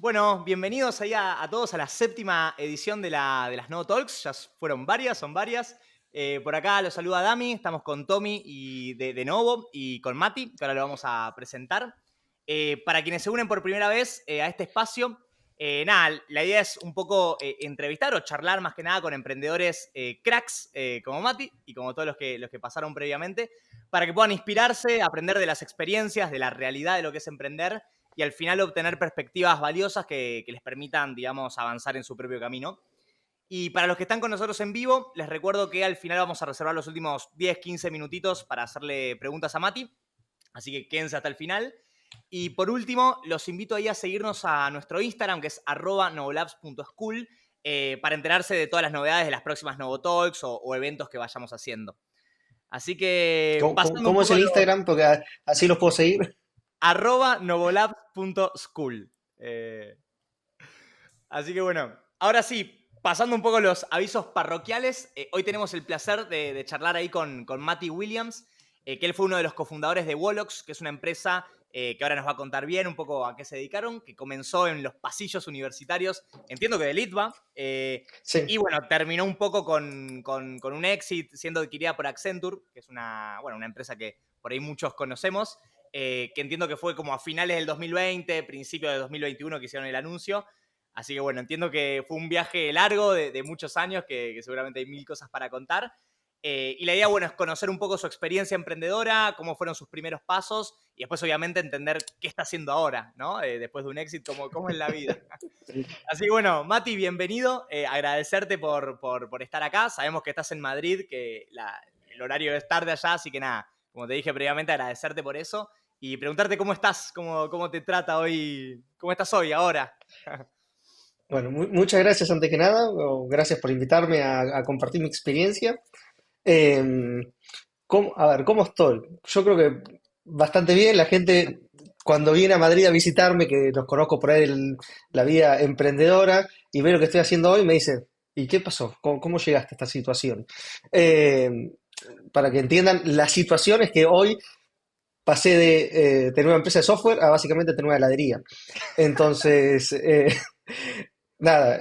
Bueno, bienvenidos ahí a todos a la séptima edición de las No Talks. Ya fueron varias, son varias. Por acá los saluda Dami, estamos con Tommy y de Novo y con Mati, que ahora lo vamos a presentar. Para quienes se unen por primera vez a este espacio, nada, la idea es un poco entrevistar o charlar más que nada con emprendedores cracks como Mati y como todos los que pasaron previamente, para que puedan inspirarse, aprender de las experiencias, de la realidad de lo que es emprender y al final obtener perspectivas valiosas que les permitan, digamos, avanzar en su propio camino. Y para los que están con nosotros en vivo, les recuerdo que al final vamos a reservar los últimos 10, 15 minutitos para hacerle preguntas a Mati, así que quédense hasta el final. Y por último, los invito ahí a seguirnos a nuestro Instagram, que es @novolabs.school, para enterarse de todas las novedades de las próximas Novotalks o eventos que vayamos haciendo. Así que, ¿Cómo, cómo- pasando un cómo es poco a el lo, Instagram? Porque así los puedo seguir. @novolabs.school. Así que bueno, ahora sí, pasando un poco los avisos parroquiales, hoy tenemos el placer de charlar ahí con Matty Williams, que él fue uno de los cofundadores de Wolox, que es una empresa que ahora nos va a contar bien un poco a qué se dedicaron, que comenzó en los pasillos universitarios, entiendo que de Litva, Sí. y bueno, terminó un poco con un exit siendo adquirida por Accenture, que es una empresa que por ahí muchos conocemos, que entiendo que fue como a finales del 2020, principios de 2021 que hicieron el anuncio. Así que bueno, entiendo que fue un viaje largo de muchos años, que seguramente hay mil cosas para contar. Y la idea, bueno, es conocer un poco su experiencia emprendedora, cómo fueron sus primeros pasos y después, obviamente, entender qué está haciendo ahora, ¿no? Después de un éxito, cómo es la vida. Así que bueno, Mati, bienvenido. Agradecerte por estar acá. Sabemos que estás en Madrid, que el horario es tarde allá, así que nada, como te dije previamente, agradecerte por eso y preguntarte cómo estás, cómo te trata hoy, cómo estás hoy, ahora. Bueno, muchas gracias antes que nada. Gracias por invitarme a compartir mi experiencia. Em, a ver, ¿cómo estoy? Yo creo que bastante bien. La gente, cuando viene a Madrid a visitarme, que los conozco por ahí la vida emprendedora y ve lo que estoy haciendo hoy, me dice, ¿y qué pasó? ¿Cómo llegaste a esta situación? Em, para que entiendan, la situación es que hoy pasé de tener una empresa de software a básicamente tener una heladería. Entonces, nada,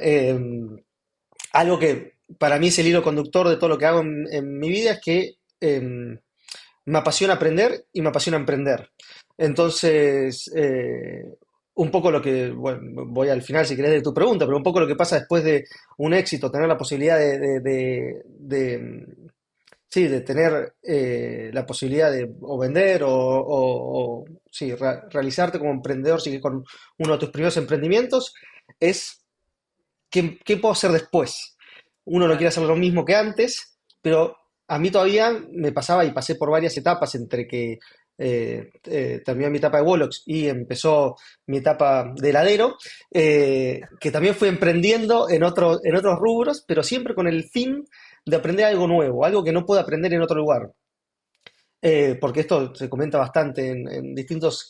algo que para mí es el hilo conductor de todo lo que hago en mi vida es que me apasiona aprender y me apasiona emprender. Entonces, un poco lo que, bueno, voy al final si querés de tu pregunta, pero un poco lo que pasa después de un éxito, tener la posibilidad sí, de tener la posibilidad de o vender sí, realizarte como emprendedor, sí, con uno de tus primeros emprendimientos, es qué puedo hacer después. Uno no quiere Claro. hacer lo mismo que antes, pero a mí todavía me pasaba y pasé por varias etapas entre que terminé mi etapa de Wolox y empezó mi etapa de heladero, que también fui emprendiendo en otros rubros, pero siempre con el fin de aprender algo nuevo, algo que no puedo aprender en otro lugar. Porque esto se comenta bastante en distintos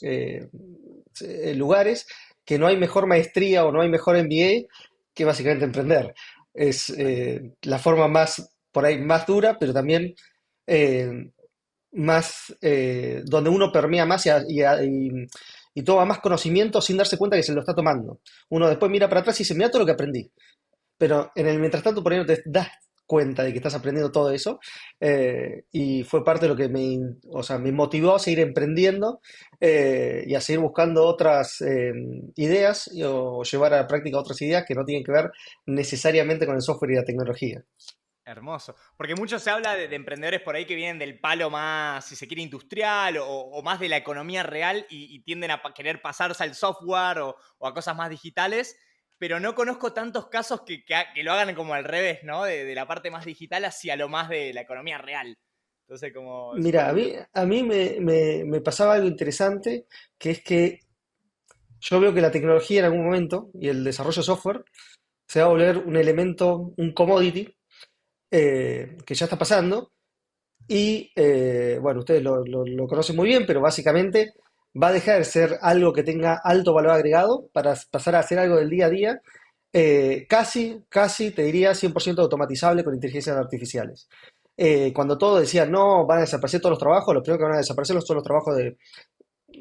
lugares, que no hay mejor maestría o no hay mejor MBA que básicamente emprender. Es la forma más, por ahí, más dura, pero también eh, más, donde uno permea más y toma más conocimiento sin darse cuenta que se lo está tomando. Uno después mira para atrás y dice, mira todo lo que aprendí. Pero en el mientras tanto, por ahí no te das cuenta de que estás aprendiendo todo eso. Y fue parte de lo que o sea, me motivó a seguir emprendiendo y a seguir buscando otras ideas o llevar a la práctica otras ideas que no tienen que ver necesariamente con el software y la tecnología. Hermoso. Porque mucho se habla de emprendedores por ahí que vienen del palo más, si se quiere, industrial o más de la economía real y tienden a querer pasarse al software o a cosas más digitales, pero no conozco tantos casos que lo hagan como al revés, ¿no? De la parte más digital hacia lo más de la economía real. Entonces, como Mira, súper curioso. a mí me pasaba algo interesante, que es que yo veo que la tecnología en algún momento y el desarrollo de software se va a volver un elemento, un commodity, que ya está pasando. Y bueno, ustedes lo conocen muy bien, pero básicamente va a dejar de ser algo que tenga alto valor agregado para pasar a ser algo del día a día, casi, te diría, 100% automatizable con inteligencias artificiales. Cuando todos decían, no, van a desaparecer todos los trabajos, lo primero que van a desaparecer son los trabajos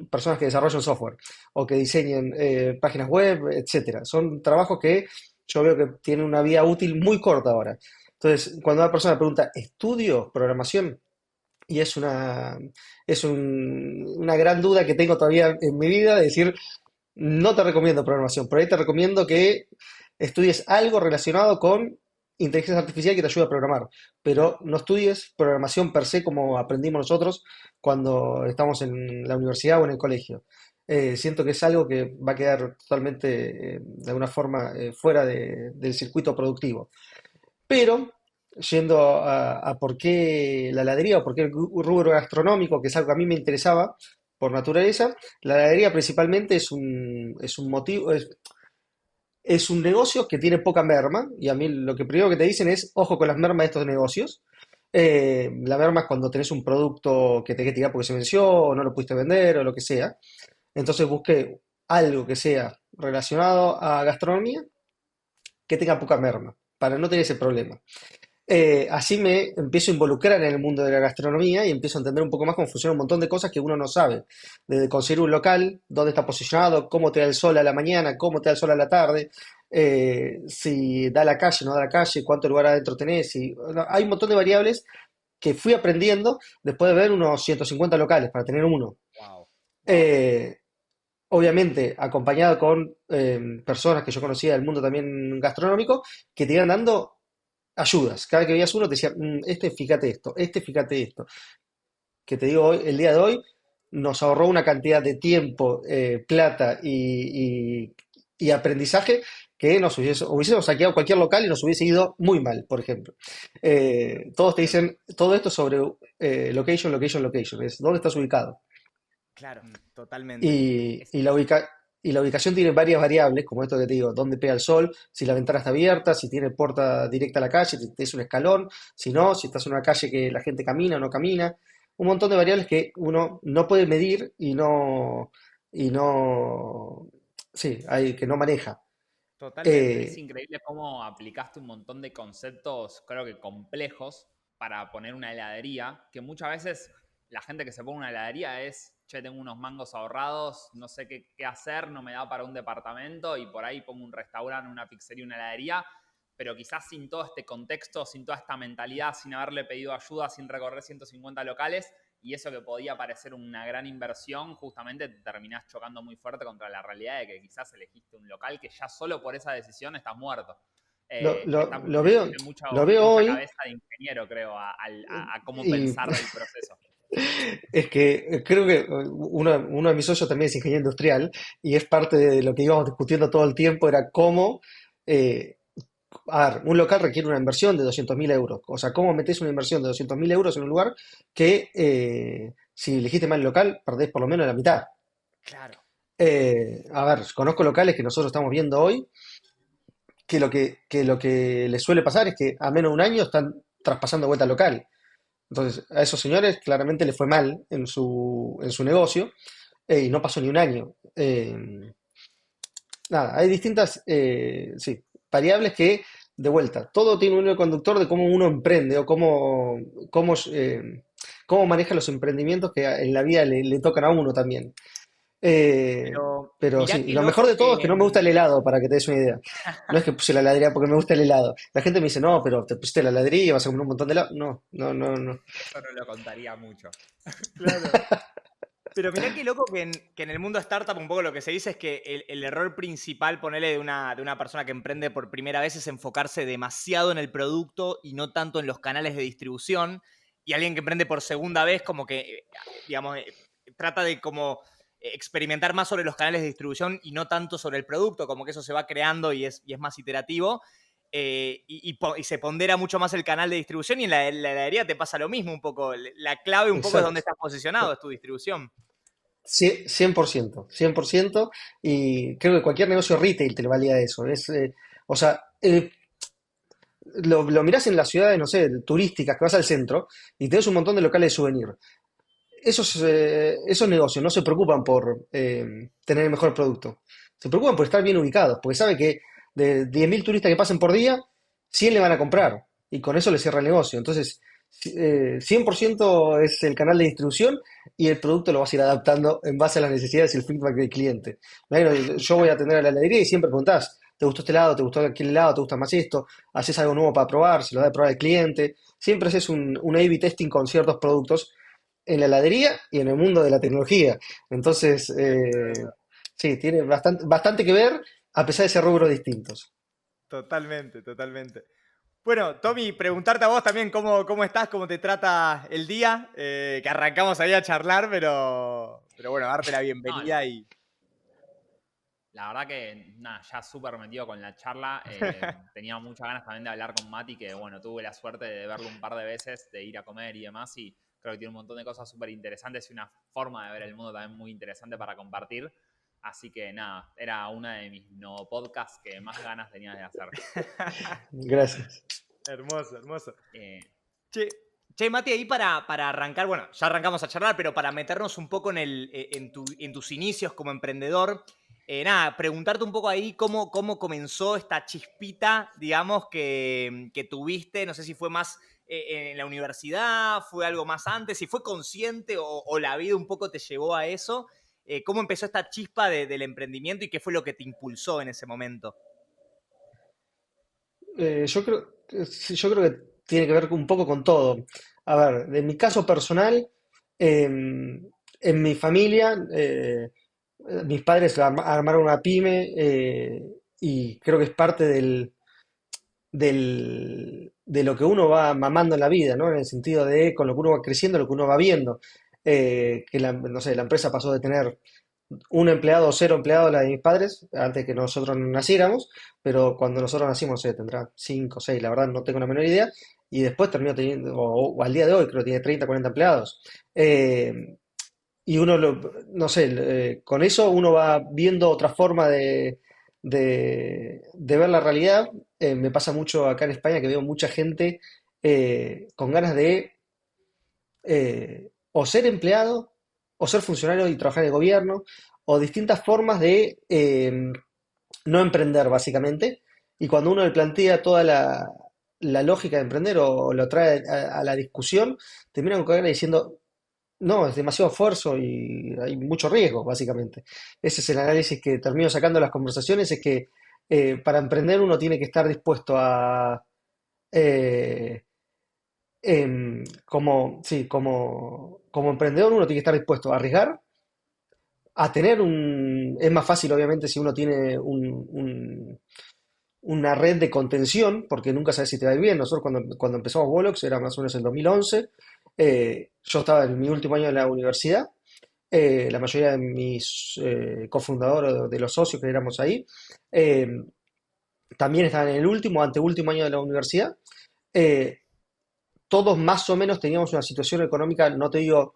personas que desarrollan software o que diseñen páginas web, etcétera. Son trabajos que yo veo que tienen una vida útil muy corta ahora. Entonces, cuando una persona pregunta, ¿estudio programación? Y una gran duda que tengo todavía en mi vida de decir, no te recomiendo programación, por ahí te recomiendo que estudies algo relacionado con inteligencia artificial que te ayude a programar, pero no estudies programación per se como aprendimos nosotros cuando estamos en la universidad o en el colegio. Siento que es algo que va a quedar totalmente, de alguna forma, fuera del circuito productivo. Pero, yendo a por qué la heladería o por qué el rubro gastronómico, que es algo que a mí me interesaba por naturaleza, la heladería principalmente es un motivo, es un negocio que tiene poca merma, y a mí lo que primero que te dicen es, ojo con las mermas de estos negocios. La merma es cuando tenés un producto que te que tirar porque se venció, o no lo pudiste vender, o lo que sea. Entonces busqué algo que sea relacionado a gastronomía, que tenga poca merma, para no tener ese problema. Así me empiezo a involucrar en el mundo de la gastronomía y empiezo a entender un poco más cómo funciona un montón de cosas que uno no sabe. Desde conseguir un local, dónde está posicionado, cómo te da el sol a la mañana, cómo te da el sol a la tarde, si da la calle, no da la calle, cuánto lugar adentro tenés. No, hay un montón de variables que fui aprendiendo después de ver unos 150 locales para tener uno. Wow. Wow. Eh, Obviamente acompañado con personas que yo conocía del mundo también gastronómico, que te iban dando ayudas. Cada vez que veías uno te decía, este fíjate esto, este fíjate esto. Que te digo, hoy, el día de hoy nos ahorró una cantidad de tiempo, plata y aprendizaje que hubiésemos saqueado cualquier local y nos hubiese ido muy mal, por ejemplo. Todos te dicen todo esto sobre location, location, location. Es dónde estás ubicado. Claro, totalmente. Y, Es- y y la ubicación tiene varias variables, como esto que te digo, dónde pega el sol, si la ventana está abierta, si tiene puerta directa a la calle, si es un escalón, si no, si estás en una calle que la gente camina o no camina. Un montón de variables que uno no puede medir y no, sí, hay, que no maneja. Totalmente. Es Eh, increíble cómo aplicaste un montón de conceptos, creo que complejos, para poner una heladería, que muchas veces la gente que se pone una heladería es, che, tengo unos mangos ahorrados, no sé qué hacer, no me da para un departamento y por ahí pongo un restaurante, una pizzería, una heladería, pero quizás sin todo este contexto, sin toda esta mentalidad, sin haberle pedido ayuda, sin recorrer 150 locales, y eso que podía parecer una gran inversión, justamente te terminás chocando muy fuerte contra la realidad de que quizás elegiste un local que ya solo por esa decisión estás muerto. lo, Está, lo- lo veo, necesita lo veo mucha hoy cabeza de ingeniero, creo, a cómo y pensar el proceso. es que creo que uno de mis socios también es ingeniero industrial y es parte de lo que íbamos discutiendo todo el tiempo, era cómo, eh, a ver, un local requiere una inversión de 200.000 euros. O sea, cómo metes una inversión de 200.000 euros en un lugar que si elegiste mal el local, perdés por lo menos la mitad. Claro. A ver, conozco locales que nosotros estamos viendo hoy que lo que les suele pasar es que a menos de un año están traspasando vuelta al local. Entonces, a esos señores claramente les fue mal en su negocio y no pasó ni un año. Nada, hay distintas sí, variables que, de vuelta, todo tiene un hilo conductor de cómo uno emprende o cómo maneja los emprendimientos que en la vida le tocan a uno también. Pero Pero mirá sí, y qué lo mejor loco de todo es que, que no me gusta el helado, para que te des una idea. No es que puse la heladería porque me gusta el helado. La gente me dice, no, pero te pusiste la heladería y vas a comer un montón de helado. No, no, no, no. Eso no lo contaría mucho. claro. Pero mirá qué loco que en el mundo startup un poco lo que se dice es que el error principal, ponele, de una persona que emprende por primera vez es enfocarse demasiado en el producto y no tanto en los canales de distribución. Y alguien que emprende por segunda vez como que, digamos, trata de como experimentar más sobre los canales de distribución y no tanto sobre el producto, como que eso se va creando y es más iterativo. Y se pondera mucho más el canal de distribución y en la heladería te pasa lo mismo un poco. La clave un poco es dónde Exacto. estás posicionado, es tu distribución. 100%, 100%, y creo que cualquier negocio retail te lo valía eso. O sea, lo mirás en las ciudades, no sé, turísticas, que vas al centro y tenés un montón de locales de souvenir. Esos negocios no se preocupan por tener el mejor producto, se preocupan por estar bien ubicados, porque sabe que de 10.000 turistas que pasen por día, 100 le van a comprar y con eso le cierra el negocio. Entonces, 100% es el canal de distribución y el producto lo vas a ir adaptando en base a las necesidades y el feedback del cliente. Imagino, yo voy a atender a la heladería y siempre preguntás, ¿te gustó este helado? ¿Te gustó aquel helado? ¿Te gusta más esto? ¿Haces algo nuevo para probar? ¿Se lo da de probar al cliente? Siempre haces un A/B testing con ciertos productos en la heladería y en el mundo de la tecnología. Entonces, sí, tiene bastante que ver a pesar de ser rubros distintos. Totalmente, totalmente. Bueno, Tommy, preguntarte a vos también cómo estás, cómo te trata el día, que arrancamos ahí a charlar, pero bueno, darte la No, bienvenida y... la verdad que nada, ya súper metido con la charla. Tenía muchas ganas también de hablar con Mati, que bueno, tuve la suerte de verlo un par de veces, de ir a comer y demás, y creo que tiene un montón de cosas súper interesantes y una forma de ver el mundo también muy interesante para compartir. Así que nada, era una de mis no podcasts que más ganas tenía de hacer. Gracias. Hermoso, hermoso. Eh, Che, che, Mati, ahí para arrancar, bueno, ya arrancamos a charlar, pero para meternos un poco en tus inicios como emprendedor, nada, preguntarte un poco ahí cómo comenzó esta chispita, digamos, que tuviste, no sé si fue más en la universidad, fue algo más antes, si fue consciente o la vida un poco te llevó a eso, cómo empezó esta chispa del emprendimiento y qué fue lo que te impulsó en ese momento. Yo creo que tiene que ver un poco con todo. A ver, de mi caso personal, en mi familia, mis padres armaron una pyme y creo que es parte de lo que uno va mamando en la vida, ¿no? En el sentido de con lo que uno va creciendo, lo que uno va viendo. No sé, la empresa pasó de tener un empleado o cero empleados, la de mis padres, antes que nosotros naciéramos, pero cuando nosotros nacimos, no sé, tendrá 5 o 6, la verdad no tengo la menor idea, y después terminó teniendo, o al día de hoy creo que tiene 30 40 empleados. Y uno, no sé, con eso uno va viendo otra forma de ver la realidad. Me pasa mucho acá en España que veo mucha gente con ganas de o ser empleado, o ser funcionario y trabajar en el gobierno, o distintas formas de no emprender, básicamente. Y cuando uno le plantea toda la lógica de emprender o lo trae a la discusión, terminan con diciendo, no, es demasiado esfuerzo y hay mucho riesgo, básicamente. Ese es el análisis que termino sacando de las conversaciones, es que para emprender uno tiene que estar dispuesto a, eh, como emprendedor uno tiene que estar dispuesto a arriesgar, a tener un... Es más fácil, obviamente, si uno tiene una red de contención, porque nunca sabes si te va a ir bien. Nosotros cuando empezamos Volox era más o menos en 2011. Yo estaba en mi último año de la universidad. La mayoría de mis cofundadores, de los socios que éramos ahí, eh, también estaban en el último, anteúltimo año de la universidad. Eh, todos más o menos teníamos una situación económica, no te digo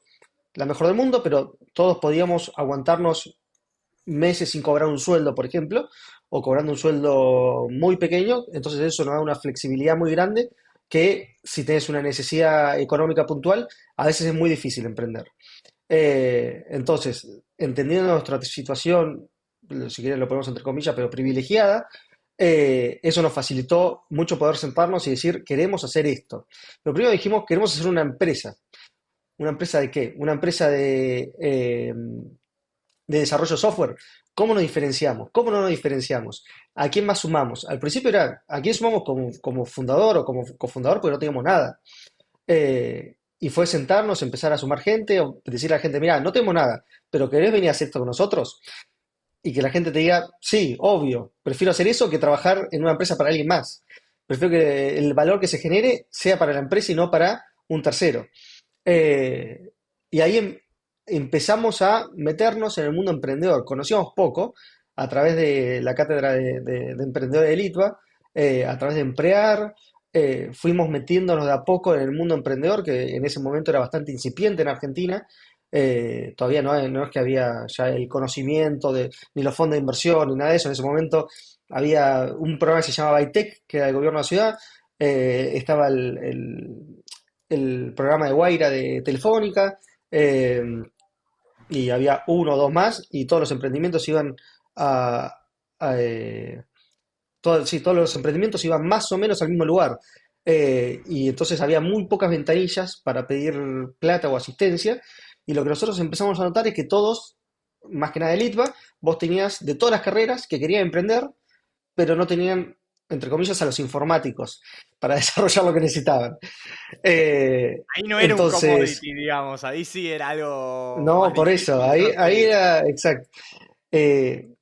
la mejor del mundo, pero todos podíamos aguantarnos meses sin cobrar un sueldo, por ejemplo, o cobrando un sueldo muy pequeño. Entonces eso nos da una flexibilidad muy grande que si tienes una necesidad económica puntual, a veces es muy difícil emprender. Entonces, entendiendo nuestra situación, si quieres lo ponemos entre comillas, pero privilegiada, eso nos facilitó mucho poder sentarnos y decir, queremos hacer esto. Lo primero dijimos, queremos hacer una empresa. ¿Una empresa de qué? Una empresa de desarrollo de software. ¿Cómo nos diferenciamos? ¿Cómo no nos diferenciamos? ¿A quién más sumamos? Al principio era, ¿a quién sumamos como fundador o como cofundador? Porque no teníamos nada. Y fue sentarnos, empezar a sumar gente, o decirle a la gente, mira, no tenemos nada, pero ¿querés venir a hacer esto con nosotros? Y que la gente te diga, sí, obvio, prefiero hacer eso que trabajar en una empresa para alguien más. Prefiero que el valor que se genere sea para la empresa y no para un tercero. Y ahí empezamos a meternos en el mundo emprendedor. Conocíamos poco a través de la cátedra de emprendedores de Litva, a través de Emprear, fuimos metiéndonos de a poco en el mundo emprendedor, que en ese momento era bastante incipiente en Argentina. Todavía no es que había ya el conocimiento ni los fondos de inversión ni nada de eso. En ese momento había un programa que se llamaba Bytec, que era del gobierno de la ciudad. Estaba el programa de Guaira de Telefónica, y había uno o dos más, y todos los emprendimientos iban a, sí, todos los emprendimientos iban más o menos al mismo lugar. Y entonces había muy pocas ventanillas para pedir plata o asistencia. Y lo que nosotros empezamos a notar es que todos, más que nada el ITBA, vos tenías de todas las carreras que querían emprender, pero no tenían, entre comillas, a los informáticos para desarrollar lo que necesitaban. Ahí no era un Entonces, commodity, digamos, ahí sí era algo no, más por eso, difícil de ahí conseguir. era exacto.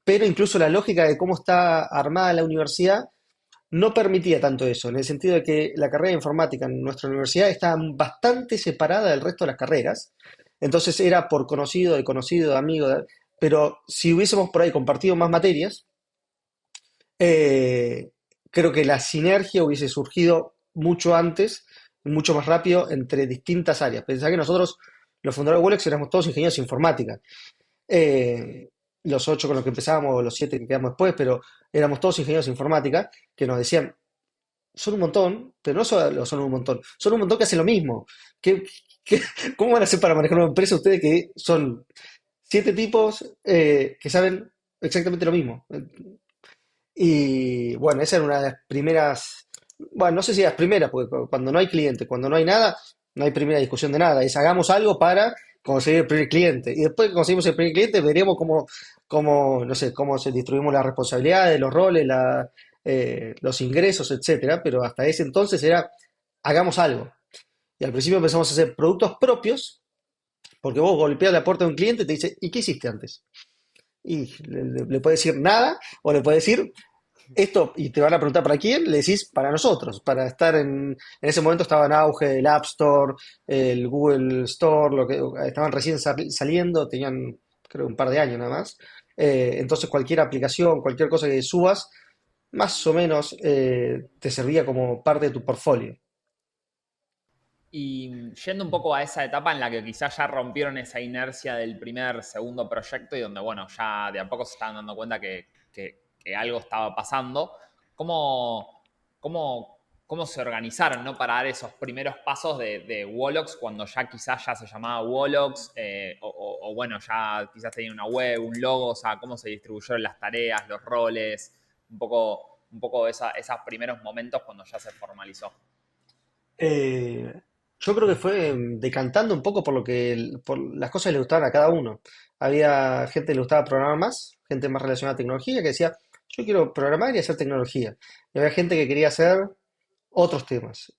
Pero incluso la lógica de cómo está armada la universidad no permitía tanto eso, en el sentido de que la carrera de informática en nuestra universidad está bastante separada del resto de las carreras. Entonces era por conocido, de conocido, de amigo, pero si hubiésemos por ahí compartido más materias, eh, creo que la sinergia hubiese surgido mucho antes, mucho más rápido entre distintas áreas. Pensá que nosotros, los fundadores de Wolex, éramos todos ingenieros de informática. Eh, los 8 con los que empezábamos, o los 7 que quedamos después, pero éramos todos ingenieros de informática que nos decían, son un montón, pero no solo son un montón, son un montón que hacen lo mismo. ¿Qué, qué- cómo van a hacer para manejar una empresa ustedes que son 7 tipos que saben exactamente lo mismo? Y bueno, esa era una de las primeras, bueno, no sé si las primeras, porque cuando no hay cliente, cuando no hay nada, no hay primera discusión de nada, es hagamos algo para conseguir el primer cliente. Y después que conseguimos el primer cliente, veremos cómo, no sé, cómo se distribuimos las responsabilidades, los roles, los ingresos, etcétera. Pero hasta ese entonces era hagamos algo. Y al principio empezamos a hacer productos propios, porque vos golpeas la puerta de un cliente y te dice, ¿y qué hiciste antes? Y le puede decir nada, o le puede decir, esto, y te van a preguntar para quién, le decís para nosotros, para estar en ese momento estaba en auge el App Store, el Google Store, lo que estaban recién saliendo, tenían creo un par de años nada más. Entonces cualquier aplicación, cualquier cosa que subas, más o menos te servía como parte de tu portfolio. Y yendo un poco a esa etapa en la que quizás ya rompieron esa inercia del primer, segundo proyecto y donde, bueno, ya de a poco se estaban dando cuenta que algo estaba pasando, ¿cómo se organizaron, ¿no? Para dar esos primeros pasos de Wolox cuando ya quizás ya se llamaba Wolox o, bueno, ya quizás tenía una web, un logo, o sea, cómo se distribuyeron las tareas, los roles, un poco esos primeros momentos cuando ya se formalizó. Eh, yo creo que fue decantando un poco por por las cosas que le gustaban a cada uno. Había gente que le gustaba programar más, gente más relacionada a tecnología, que decía, yo quiero programar y hacer tecnología. Y había gente que quería hacer otros temas.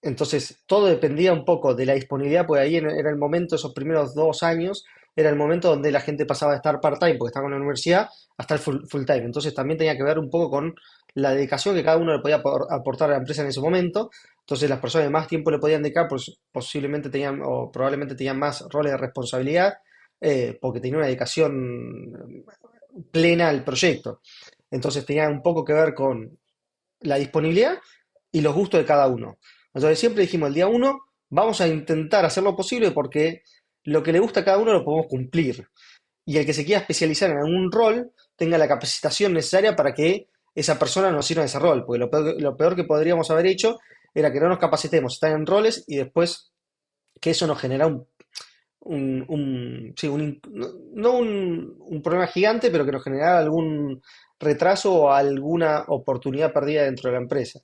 Entonces, todo dependía un poco de la disponibilidad, pues ahí era el momento, esos primeros 2 años, era el momento donde la gente pasaba de estar part-time, porque estaba en la universidad, a estar full-time. Entonces, también tenía que ver un poco con la dedicación que cada uno le podía aportar a la empresa en ese momento. Entonces, las personas que más tiempo le podían dedicar, pues posiblemente tenían, o probablemente tenían más roles de responsabilidad, porque tenían una dedicación plena al proyecto. Entonces, tenía un poco que ver con la disponibilidad y los gustos de cada uno. Entonces siempre dijimos, el día uno vamos a intentar hacer lo posible porque lo que le gusta a cada uno lo podemos cumplir. Y el que se quiera especializar en algún rol tenga la capacitación necesaria para que esa persona nos sirva en ese rol. Porque lo peor que podríamos haber hecho era que no nos capacitemos, estar en roles y después que eso nos genera sí, no un problema gigante, pero que nos generara algún retraso o alguna oportunidad perdida dentro de la empresa.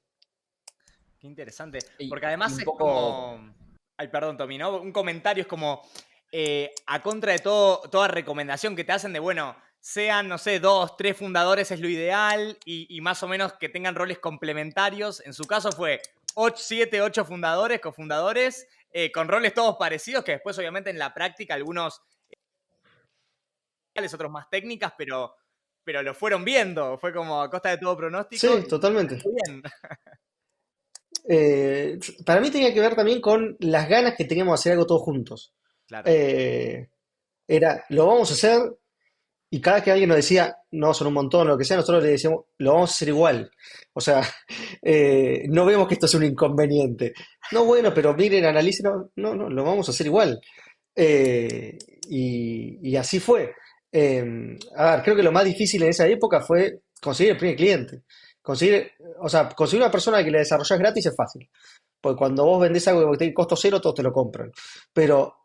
Qué interesante. Y, Porque y además un es poco. como. Ay, perdón, Tommy, ¿no? Un comentario es como. A contra de toda recomendación que te hacen de, bueno, sean, no sé, 2, 3 fundadores es lo ideal y más o menos que tengan roles complementarios. En su caso fue 7, 8 fundadores, cofundadores, con roles todos parecidos, que después obviamente en la práctica algunos otros más técnicas, pero lo fueron viendo. Fue como a costa de todo pronóstico Sí, y totalmente. bien. Eh, para mí tenía que ver también con las ganas que teníamos de hacer algo todos juntos. Claro. Eh, Era, lo vamos a hacer, y cada vez que alguien nos decía, no, son un montón, lo que sea, nosotros le decíamos, lo vamos a hacer igual. O sea, no vemos que esto es un inconveniente. No, bueno, pero miren, analicen, no, no, no, lo vamos a hacer igual. Eh, y así fue. A ver, creo que lo más difícil en esa época fue conseguir el primer cliente. Conseguir, o sea, conseguir una persona que le desarrollas gratis es fácil. Porque cuando vos vendés algo que tiene costo cero, todos te lo compran. Pero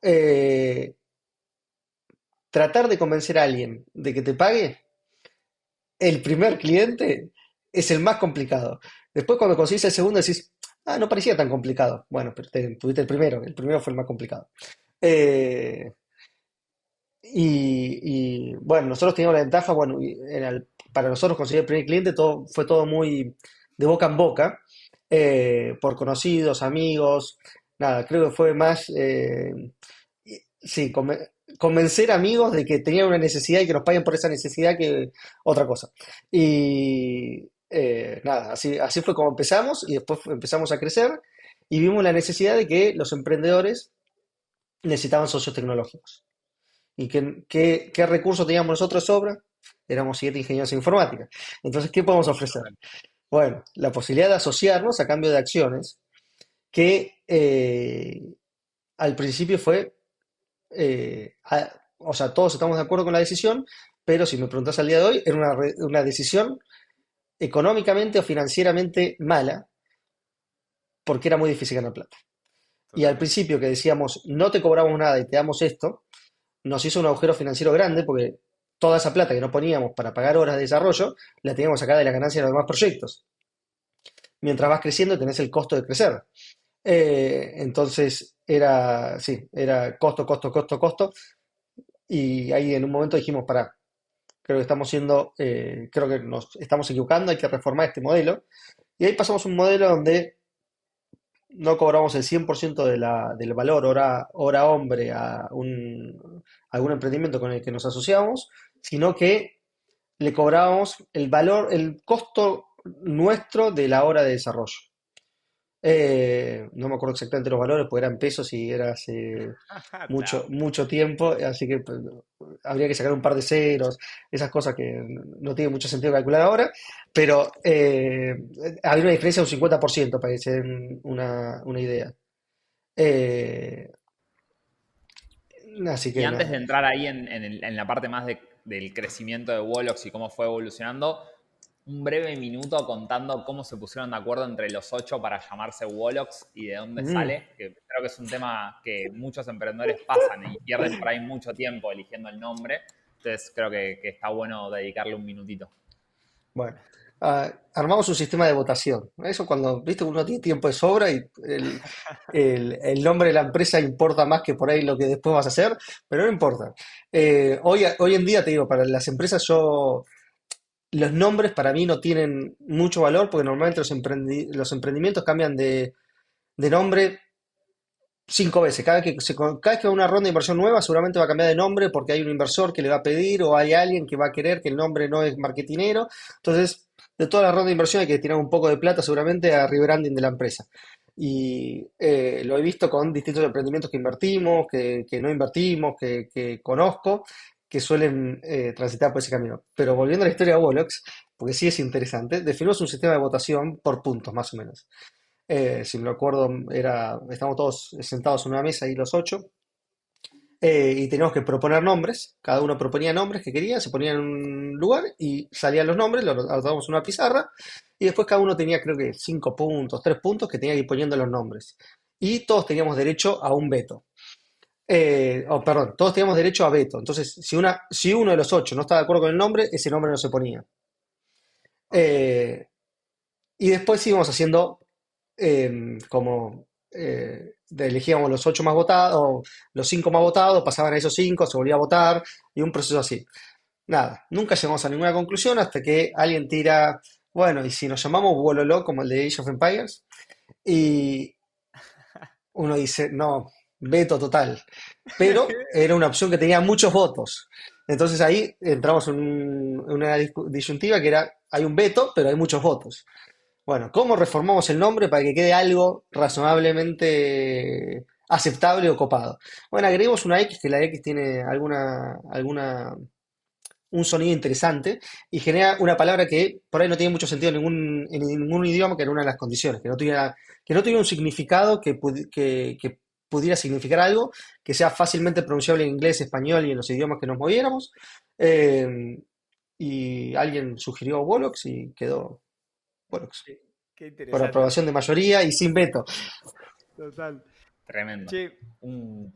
tratar de convencer a alguien de que te pague el primer cliente es el más complicado. Después cuando conseguís el segundo decís, ah, no parecía tan complicado. Bueno, pero tuviste el primero fue el más complicado. Eh, bueno, nosotros teníamos la ventaja, bueno, para nosotros conseguir el primer cliente fue todo muy de boca en boca, por conocidos, amigos, nada, creo que fue más, sí, convencer amigos de que tenían una necesidad y que nos paguen por esa necesidad que otra cosa. Y nada, así fue como empezamos y después empezamos a crecer y vimos la necesidad de que los emprendedores necesitaban socios tecnológicos. ¿Y qué recursos teníamos nosotros de sobra? Éramos 7 ingenieros en informática. Entonces, ¿qué podemos ofrecer? Bueno, la posibilidad de asociarnos a cambio de acciones, que al principio fue, o sea, todos estamos de acuerdo con la decisión, pero si me preguntas al día de hoy, era una decisión económicamente o financieramente mala, porque era muy difícil ganar plata. Y al Totalmente. principio que decíamos, no te cobramos nada y te damos esto, nos hizo un agujero financiero grande porque toda esa plata que no poníamos para pagar horas de desarrollo la teníamos acá de la ganancia de los demás proyectos. Mientras vas creciendo tenés el costo de crecer. Entonces sí, era costo, costo, costo, costo. Y ahí en un momento dijimos, para, creo que nos estamos equivocando, hay que reformar este modelo. Y ahí pasamos a un modelo donde no cobramos el 100% del valor hora hombre a algún emprendimiento con el que nos asociamos, sino que le cobrábamos el valor, el costo nuestro de la hora de desarrollo. No me acuerdo exactamente los valores, porque eran pesos y era hace mucho, Claro. mucho tiempo, así que pues, habría que sacar un par de ceros, esas cosas que no tiene mucho sentido calcular ahora, pero había una diferencia de un 50% para que se den una idea. Eh, Así Y que antes de nada. entrar ahí en la parte más del crecimiento de Wolox y cómo fue evolucionando, un breve minuto contando cómo se pusieron de acuerdo entre los 8 para llamarse Wolox y de dónde Mm, sale, que creo que es un tema que muchos emprendedores pasan y pierden por ahí mucho tiempo eligiendo el nombre. Entonces creo que está bueno dedicarle un minutito. bueno, armamos un sistema de votación. Eso cuando, viste, uno tiene tiempo de sobra y el nombre de la empresa importa más que por ahí lo que después vas a hacer, pero no importa. Hoy en día, te digo, para las empresas los nombres para mí no tienen mucho valor porque normalmente los emprendimientos cambian de nombre 5 veces. Cada vez que va a una ronda de inversión nueva, seguramente va a cambiar de nombre porque hay un inversor que le va a pedir o hay alguien que va a querer que el nombre no es marketinero. Entonces, de toda la ronda de inversión hay que tirar un poco de plata seguramente a rebranding de la empresa. Y lo he visto con distintos emprendimientos que invertimos, que no invertimos, que conozco, que suelen transitar por ese camino. Pero volviendo a la historia de Wolox, porque sí es interesante, definimos un sistema de votación por puntos, más o menos. Si me acuerdo, estábamos todos sentados en una mesa ahí los 8, y teníamos que proponer nombres. Cada uno proponía nombres que quería, se ponían en un lugar y salían los nombres, los anotábamos en una pizarra y después cada uno tenía, creo que 5 puntos, 3 puntos que tenía que ir poniendo los nombres. Y todos teníamos derecho a un veto. Perdón, todos teníamos derecho a veto. Entonces, si uno de los 8 no estaba de acuerdo con el nombre, ese nombre no se ponía. Ok. Eh, y después íbamos haciendo como elegíamos los 8 más votados, o los 5 más votados, pasaban a esos 5, se volvía a votar, y un proceso así. Nada, nunca llegamos a ninguna conclusión hasta que alguien tira, bueno, y si nos llamamos Wololo, como el de Age of Empires, y uno dice, no, veto total. Pero era una opción que tenía muchos votos. Entonces ahí entramos en una disyuntiva que era, hay un veto, pero hay muchos votos. Bueno, ¿cómo reformamos el nombre para que quede algo razonablemente aceptable o copado? Bueno, agreguemos una X, que la X tiene un sonido interesante y genera una palabra que por ahí no tiene mucho sentido en ningún idioma, que era una de las condiciones, que no tuviera un significado que pudiera significar algo, que sea fácilmente pronunciable en inglés, español y en los idiomas que nos moviéramos. Eh, y alguien sugirió Wolox y quedó Wolox Qué por interesante. aprobación de mayoría y sin veto. Total. Tremendo. Che, Un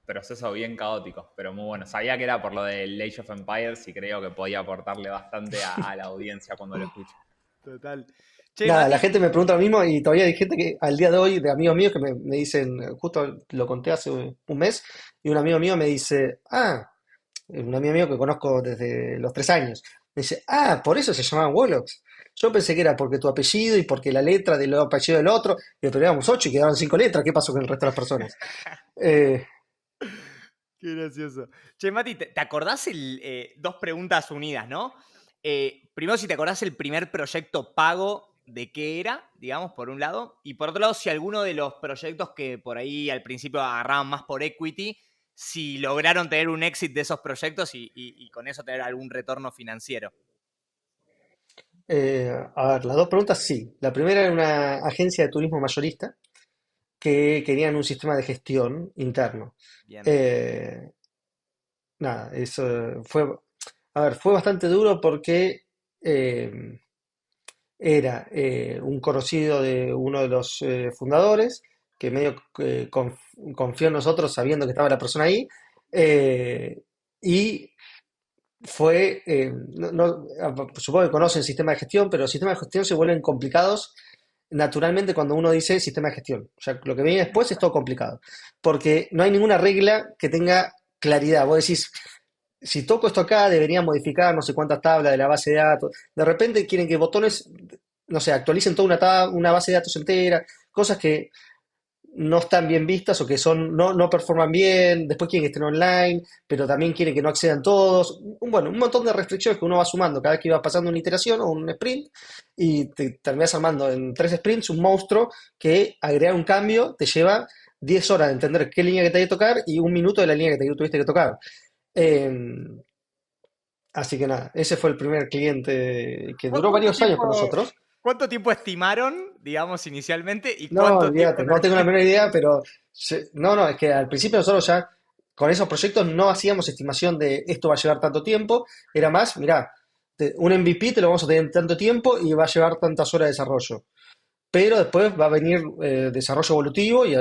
proceso bien caótico, pero muy bueno. Sabía que era por lo del Age of Empires y creo que podía aportarle bastante a la audiencia cuando lo escuche. Total. Che, Nada, la Mati, gente me pregunta lo mismo y todavía hay gente que al día de hoy, de amigos míos, que me dicen, justo lo conté hace un mes, y un amigo mío me dice, un amigo mío que conozco desde los 3 años, me dice, por eso se llamaban Wolox. Yo pensé que era porque tu apellido y porque la letra del apellido del otro, pero éramos 8 y quedaron 5 letras. ¿Qué pasó con el resto de las personas? Eh, qué gracioso. Che, Mati, ¿te acordás dos preguntas unidas, ¿no? Primero, si te acordás el primer proyecto pago de qué era, digamos, por un lado, y por otro lado, si alguno de los proyectos que por ahí al principio agarraban más por equity, si lograron tener un exit de esos proyectos y con eso tener algún retorno financiero. a ver, las dos preguntas sí. La primera era una agencia de turismo mayorista que querían un sistema de gestión interno. Bien, Eh, Nada, eso fue, a ver, fue bastante duro porque eh, era un conocido de uno de los fundadores que medio confió en nosotros sabiendo que estaba la persona ahí, y supongo que conocen el sistema de gestión, pero los sistemas de gestión se vuelven complicados naturalmente cuando uno dice sistema de gestión. O sea, lo que viene después es todo complicado, porque no hay ninguna regla que tenga claridad. Vos decís, si toco esto acá, debería modificar no sé cuántas tablas de la base de datos. De repente quieren que botones, no sé, actualicen toda una base de datos entera, cosas que no están bien vistas o que no performan bien, después quieren que estén online, pero también quieren que no accedan todos. Bueno, un montón de restricciones que uno va sumando cada vez que va pasando una iteración o un sprint, y te terminas armando en 3 sprints un monstruo que agregar un cambio te lleva 10 horas de entender qué línea que te hay que tocar y 1 minuto de la línea que te tuviste que tocar. Eh, Así que nada, ese fue el primer cliente que duró ¿Cuánto varios años con tiempo, nosotros. cuánto tiempo estimaron, digamos, inicialmente y No, cuánto tiempo olvídate, no tengo la menor idea, pero no, es que al principio nosotros ya con esos proyectos no hacíamos estimación de esto va a llevar tanto tiempo, era más, mirá, un MVP te lo vamos a tener en tanto tiempo y va a llevar tantas horas de desarrollo. Pero después va a venir desarrollo evolutivo y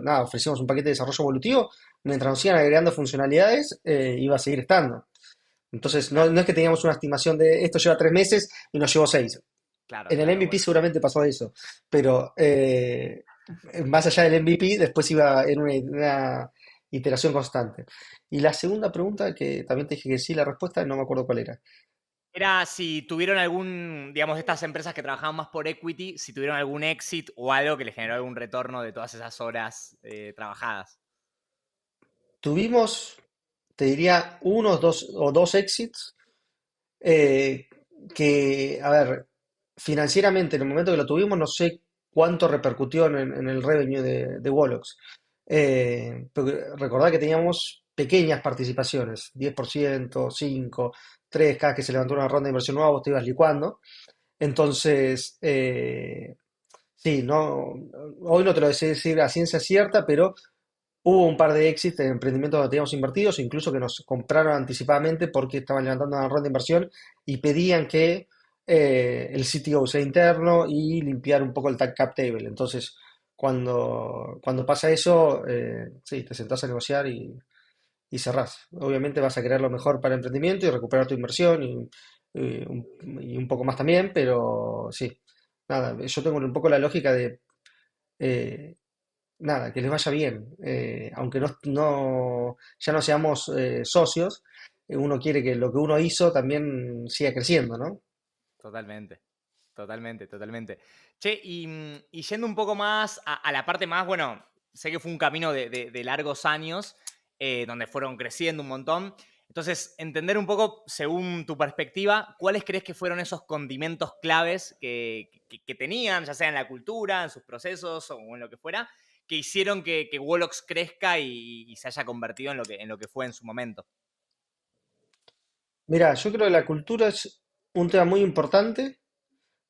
nada, ofrecimos un paquete de desarrollo evolutivo, mientras nos sigan agregando funcionalidades, iba a seguir estando. Entonces no es que teníamos una estimación de esto lleva 3 meses y nos llevó 6. Claro, En el claro, MVP bueno. seguramente pasó eso, pero más allá del MVP, después iba en una iteración constante. Y la segunda pregunta, que también te dije que sí, la respuesta no me acuerdo cuál era. Era si tuvieron algún, digamos, estas empresas que trabajaban más por equity, si tuvieron algún exit o algo que les generó algún retorno de todas esas horas trabajadas. Tuvimos, te diría, dos exits, eh, que, a ver, financieramente en el momento que lo tuvimos, no sé cuánto repercutió en el revenue de Wolox. Porque recordad que teníamos pequeñas participaciones, 10%, 5, 3, cada que se levantó una ronda de inversión nueva, vos te ibas licuando. Entonces, sí, no, hoy no te lo sé decir a ciencia cierta, pero hubo un par de exits de emprendimientos donde teníamos invertidos, incluso que nos compraron anticipadamente porque estaban levantando una ronda de inversión y pedían que el CTO sea interno y limpiar un poco el cap table. Entonces, cuando pasa eso, sí, te sentás a negociar y cerrás. Obviamente vas a querer lo mejor para el emprendimiento y recuperar tu inversión y un poco más también, pero sí, nada, yo tengo un poco la lógica de eh, nada, que les vaya bien. Aunque ya no seamos socios, uno quiere que lo que uno hizo también siga creciendo, ¿no? Totalmente, totalmente, totalmente. Che, y yendo un poco más a la parte más, bueno, sé que fue un camino de largos años, donde fueron creciendo un montón. Entonces, entender un poco, según tu perspectiva, ¿cuáles crees que fueron esos condimentos claves que tenían, ya sea en la cultura, en sus procesos o en lo que fuera, que hicieron que Wolox crezca y se haya convertido en lo que fue en su momento? Mira, yo creo que la cultura es un tema muy importante,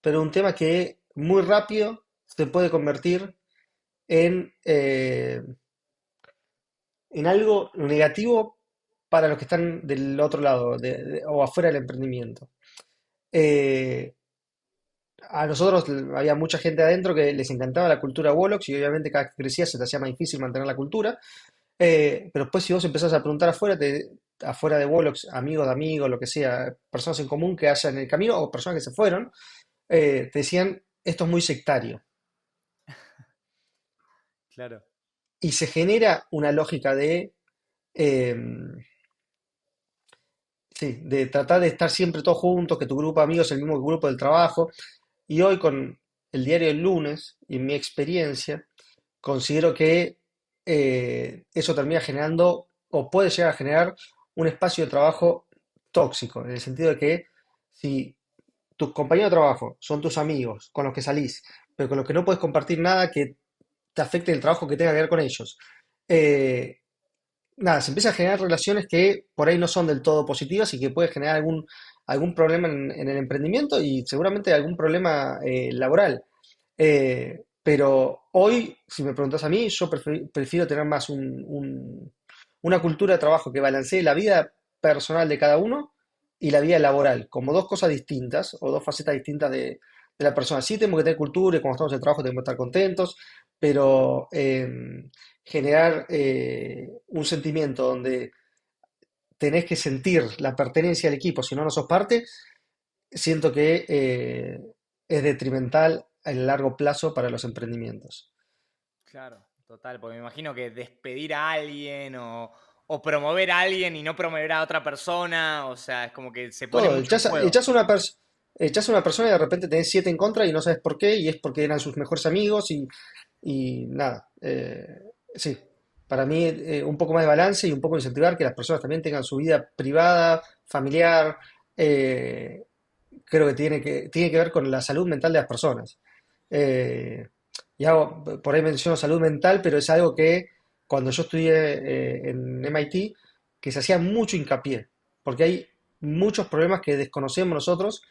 pero un tema que muy rápido se puede convertir en algo negativo para los que están del otro lado o afuera del emprendimiento. Eh, a nosotros había mucha gente adentro que les encantaba la cultura Wolox y obviamente cada vez que crecía se te hacía más difícil mantener la cultura. Pero después si vos empezás a preguntar afuera, afuera de Wolox, amigos de amigos, lo que sea, personas en común que haya en el camino o personas que se fueron, te decían, esto es muy sectario. Claro. Y se genera una lógica em, sí, de tratar de estar siempre todos juntos, que tu grupo de amigos es el mismo grupo del trabajo. Y hoy con el diario del lunes, y en mi experiencia, considero que eso termina generando o puede llegar a generar un espacio de trabajo tóxico, en el sentido de que si tus compañeros de trabajo son tus amigos con los que salís, pero con los que no puedes compartir nada que te afecte el trabajo que tenga que ver con ellos, eh, nada, se empiezan a generar relaciones que por ahí no son del todo positivas y que puede generar algún problema en el emprendimiento y seguramente algún problema laboral. Pero hoy, si me preguntas a mí, yo prefiero tener más una cultura de trabajo que balancee la vida personal de cada uno y la vida laboral, como dos cosas distintas o dos facetas distintas de la persona. Sí tenemos que tener cultura y cuando estamos en el trabajo tenemos que estar contentos, pero generar un sentimiento donde tenés que sentir la pertenencia al equipo, si no, no sos parte, siento que es detrimental a largo plazo para los emprendimientos. Claro, total, porque me imagino que despedir a alguien o promover a alguien y no promover a otra persona, o sea, es como que se pone Todo, mucho en juego. echás a una persona y de repente tenés siete en contra y no sabes por qué, y es porque eran sus mejores amigos y nada. Sí, para mí un poco más de balance y un poco incentivar que las personas también tengan su vida privada, familiar. eh, Creo que tiene que ver con la salud mental de las personas. Eh, por ahí menciono salud mental, pero es algo que cuando yo estudié en MIT, que se hacía mucho hincapié, porque hay muchos problemas que desconocemos nosotros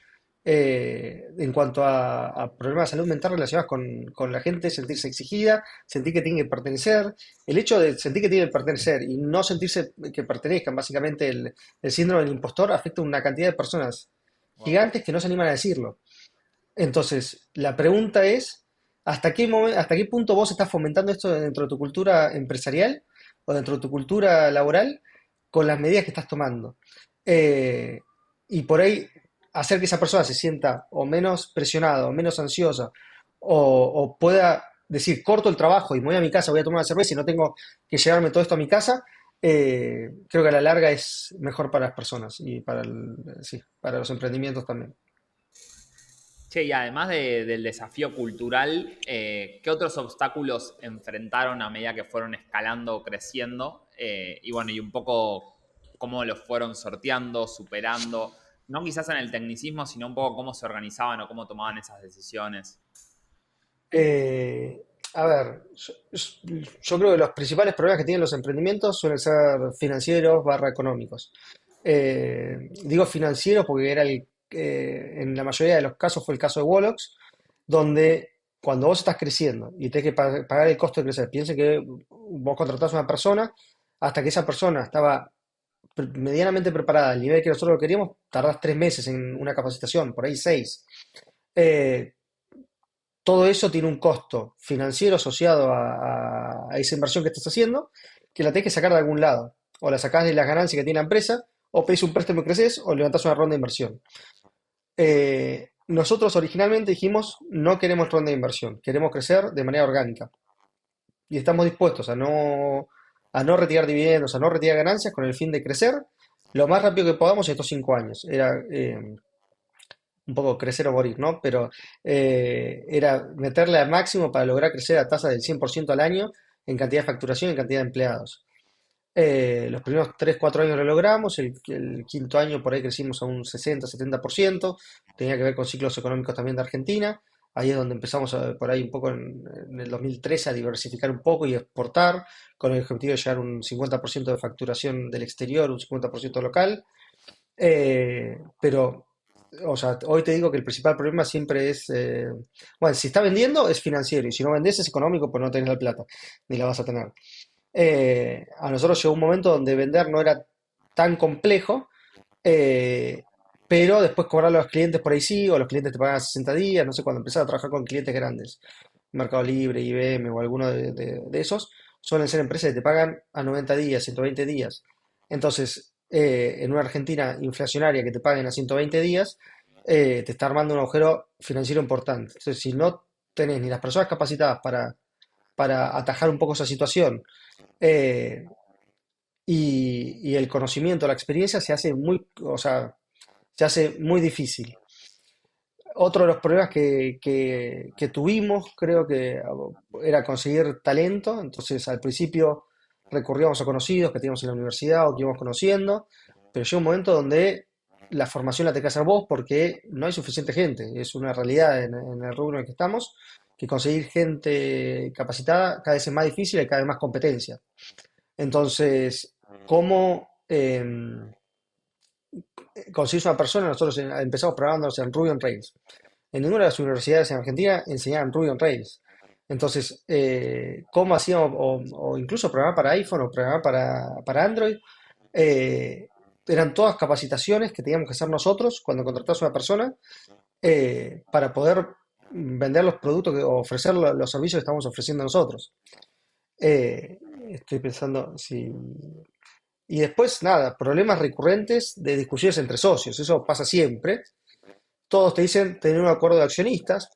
en cuanto a problemas de salud mental relacionados con la gente, sentirse exigida, sentir que tiene que pertenecer. El hecho de sentir que tiene que pertenecer y no sentirse que pertenezcan, básicamente el síndrome del impostor, afecta a una cantidad de personas Wow. gigantes que no se animan a decirlo. Entonces, la pregunta es, ¿hasta qué punto vos estás fomentando esto dentro de tu cultura empresarial o dentro de tu cultura laboral con las medidas que estás tomando? Eh, y por ahí hacer que esa persona se sienta o menos presionada o menos ansiosa o pueda decir, corto el trabajo y me voy a mi casa, voy a tomar una cerveza y no tengo que llevarme todo esto a mi casa, creo que a la larga es mejor para las personas y sí, para los emprendimientos también. Che, y además del desafío cultural, ¿qué otros obstáculos enfrentaron a medida que fueron escalando o creciendo? Y bueno, y un poco cómo los fueron sorteando, superando, no quizás en el tecnicismo, sino un poco cómo se organizaban o cómo tomaban esas decisiones. Eh, a ver, yo creo que los principales problemas que tienen los emprendimientos suelen ser financieros barra económicos. Digo financieros porque en la mayoría de los casos fue el caso de Wolox, donde cuando vos estás creciendo y tenés que pagar el costo de crecer, piense que vos contratás a una persona, hasta que esa persona estaba medianamente preparada al nivel que nosotros lo queríamos, tardás 3 meses en una capacitación, por ahí 6. Eh, Todo eso tiene un costo financiero asociado a esa inversión que estás haciendo, que la tenés que sacar de algún lado. O la sacás de las ganancias que tiene la empresa, o pedís un préstamo y creces, o levantás una ronda de inversión. Nosotros originalmente dijimos, no queremos ronda de inversión, queremos crecer de manera orgánica. Y estamos dispuestos a no retirar dividendos, a no retirar ganancias con el fin de crecer lo más rápido que podamos en estos 5 años. Era un poco crecer o morir, ¿no? Pero era meterle al máximo para lograr crecer a tasa del 100% al año en cantidad de facturación y en cantidad de empleados. Los primeros 3 4 años lo logramos, el quinto año por ahí crecimos a un 60-70%, tenía que ver con ciclos económicos también de Argentina, ahí es donde empezamos por ahí un poco en el 2013 a diversificar un poco y exportar, con el objetivo de llegar a un 50% de facturación del exterior, un 50% local, pero o sea, hoy te digo que el principal problema siempre es, bueno, si está vendiendo es financiero y si no vendes es económico, pues no tenés la plata, ni la vas a tener. A nosotros llegó un momento donde vender no era tan complejo, eh, pero después cobrar a los clientes por ahí sí, o los clientes te pagan a 60 días, no sé, cuando empezás a trabajar con clientes grandes, Mercado Libre, IBM o alguno de esos, suelen ser empresas que te pagan a 90 días, 120 días. Entonces, en una Argentina inflacionaria que te paguen a 120 días, te está armando un agujero financiero importante. Entonces, si no tenés ni las personas capacitadas para atajar un poco esa situación, eh, y el conocimiento, la experiencia se hace muy, o sea, se hace muy difícil. Otro de los problemas que tuvimos, creo que era conseguir talento. Entonces, al principio recurríamos a conocidos que teníamos en la universidad o que íbamos conociendo, pero llega un momento donde la formación la tenés que hacer vos porque no hay suficiente gente. Es una realidad en el rubro en el que estamos, que conseguir gente capacitada cada vez es más difícil y cada vez más competencia. Entonces, ¿cómo conseguís una persona? Nosotros empezamos programándonos en Ruby on Rails. En ninguna de las universidades en Argentina enseñaban Ruby on Rails. Entonces, ¿cómo hacíamos? O incluso programar para iPhone o programar para Android. eh, Eran todas capacitaciones que teníamos que hacer nosotros cuando contratamos a una persona, para poder vender los productos o ofrecer los servicios que estamos ofreciendo nosotros. Eh, Estoy pensando si... Y después, nada, problemas recurrentes de discusiones entre socios. Eso pasa siempre. Todos te dicen tener un acuerdo de accionistas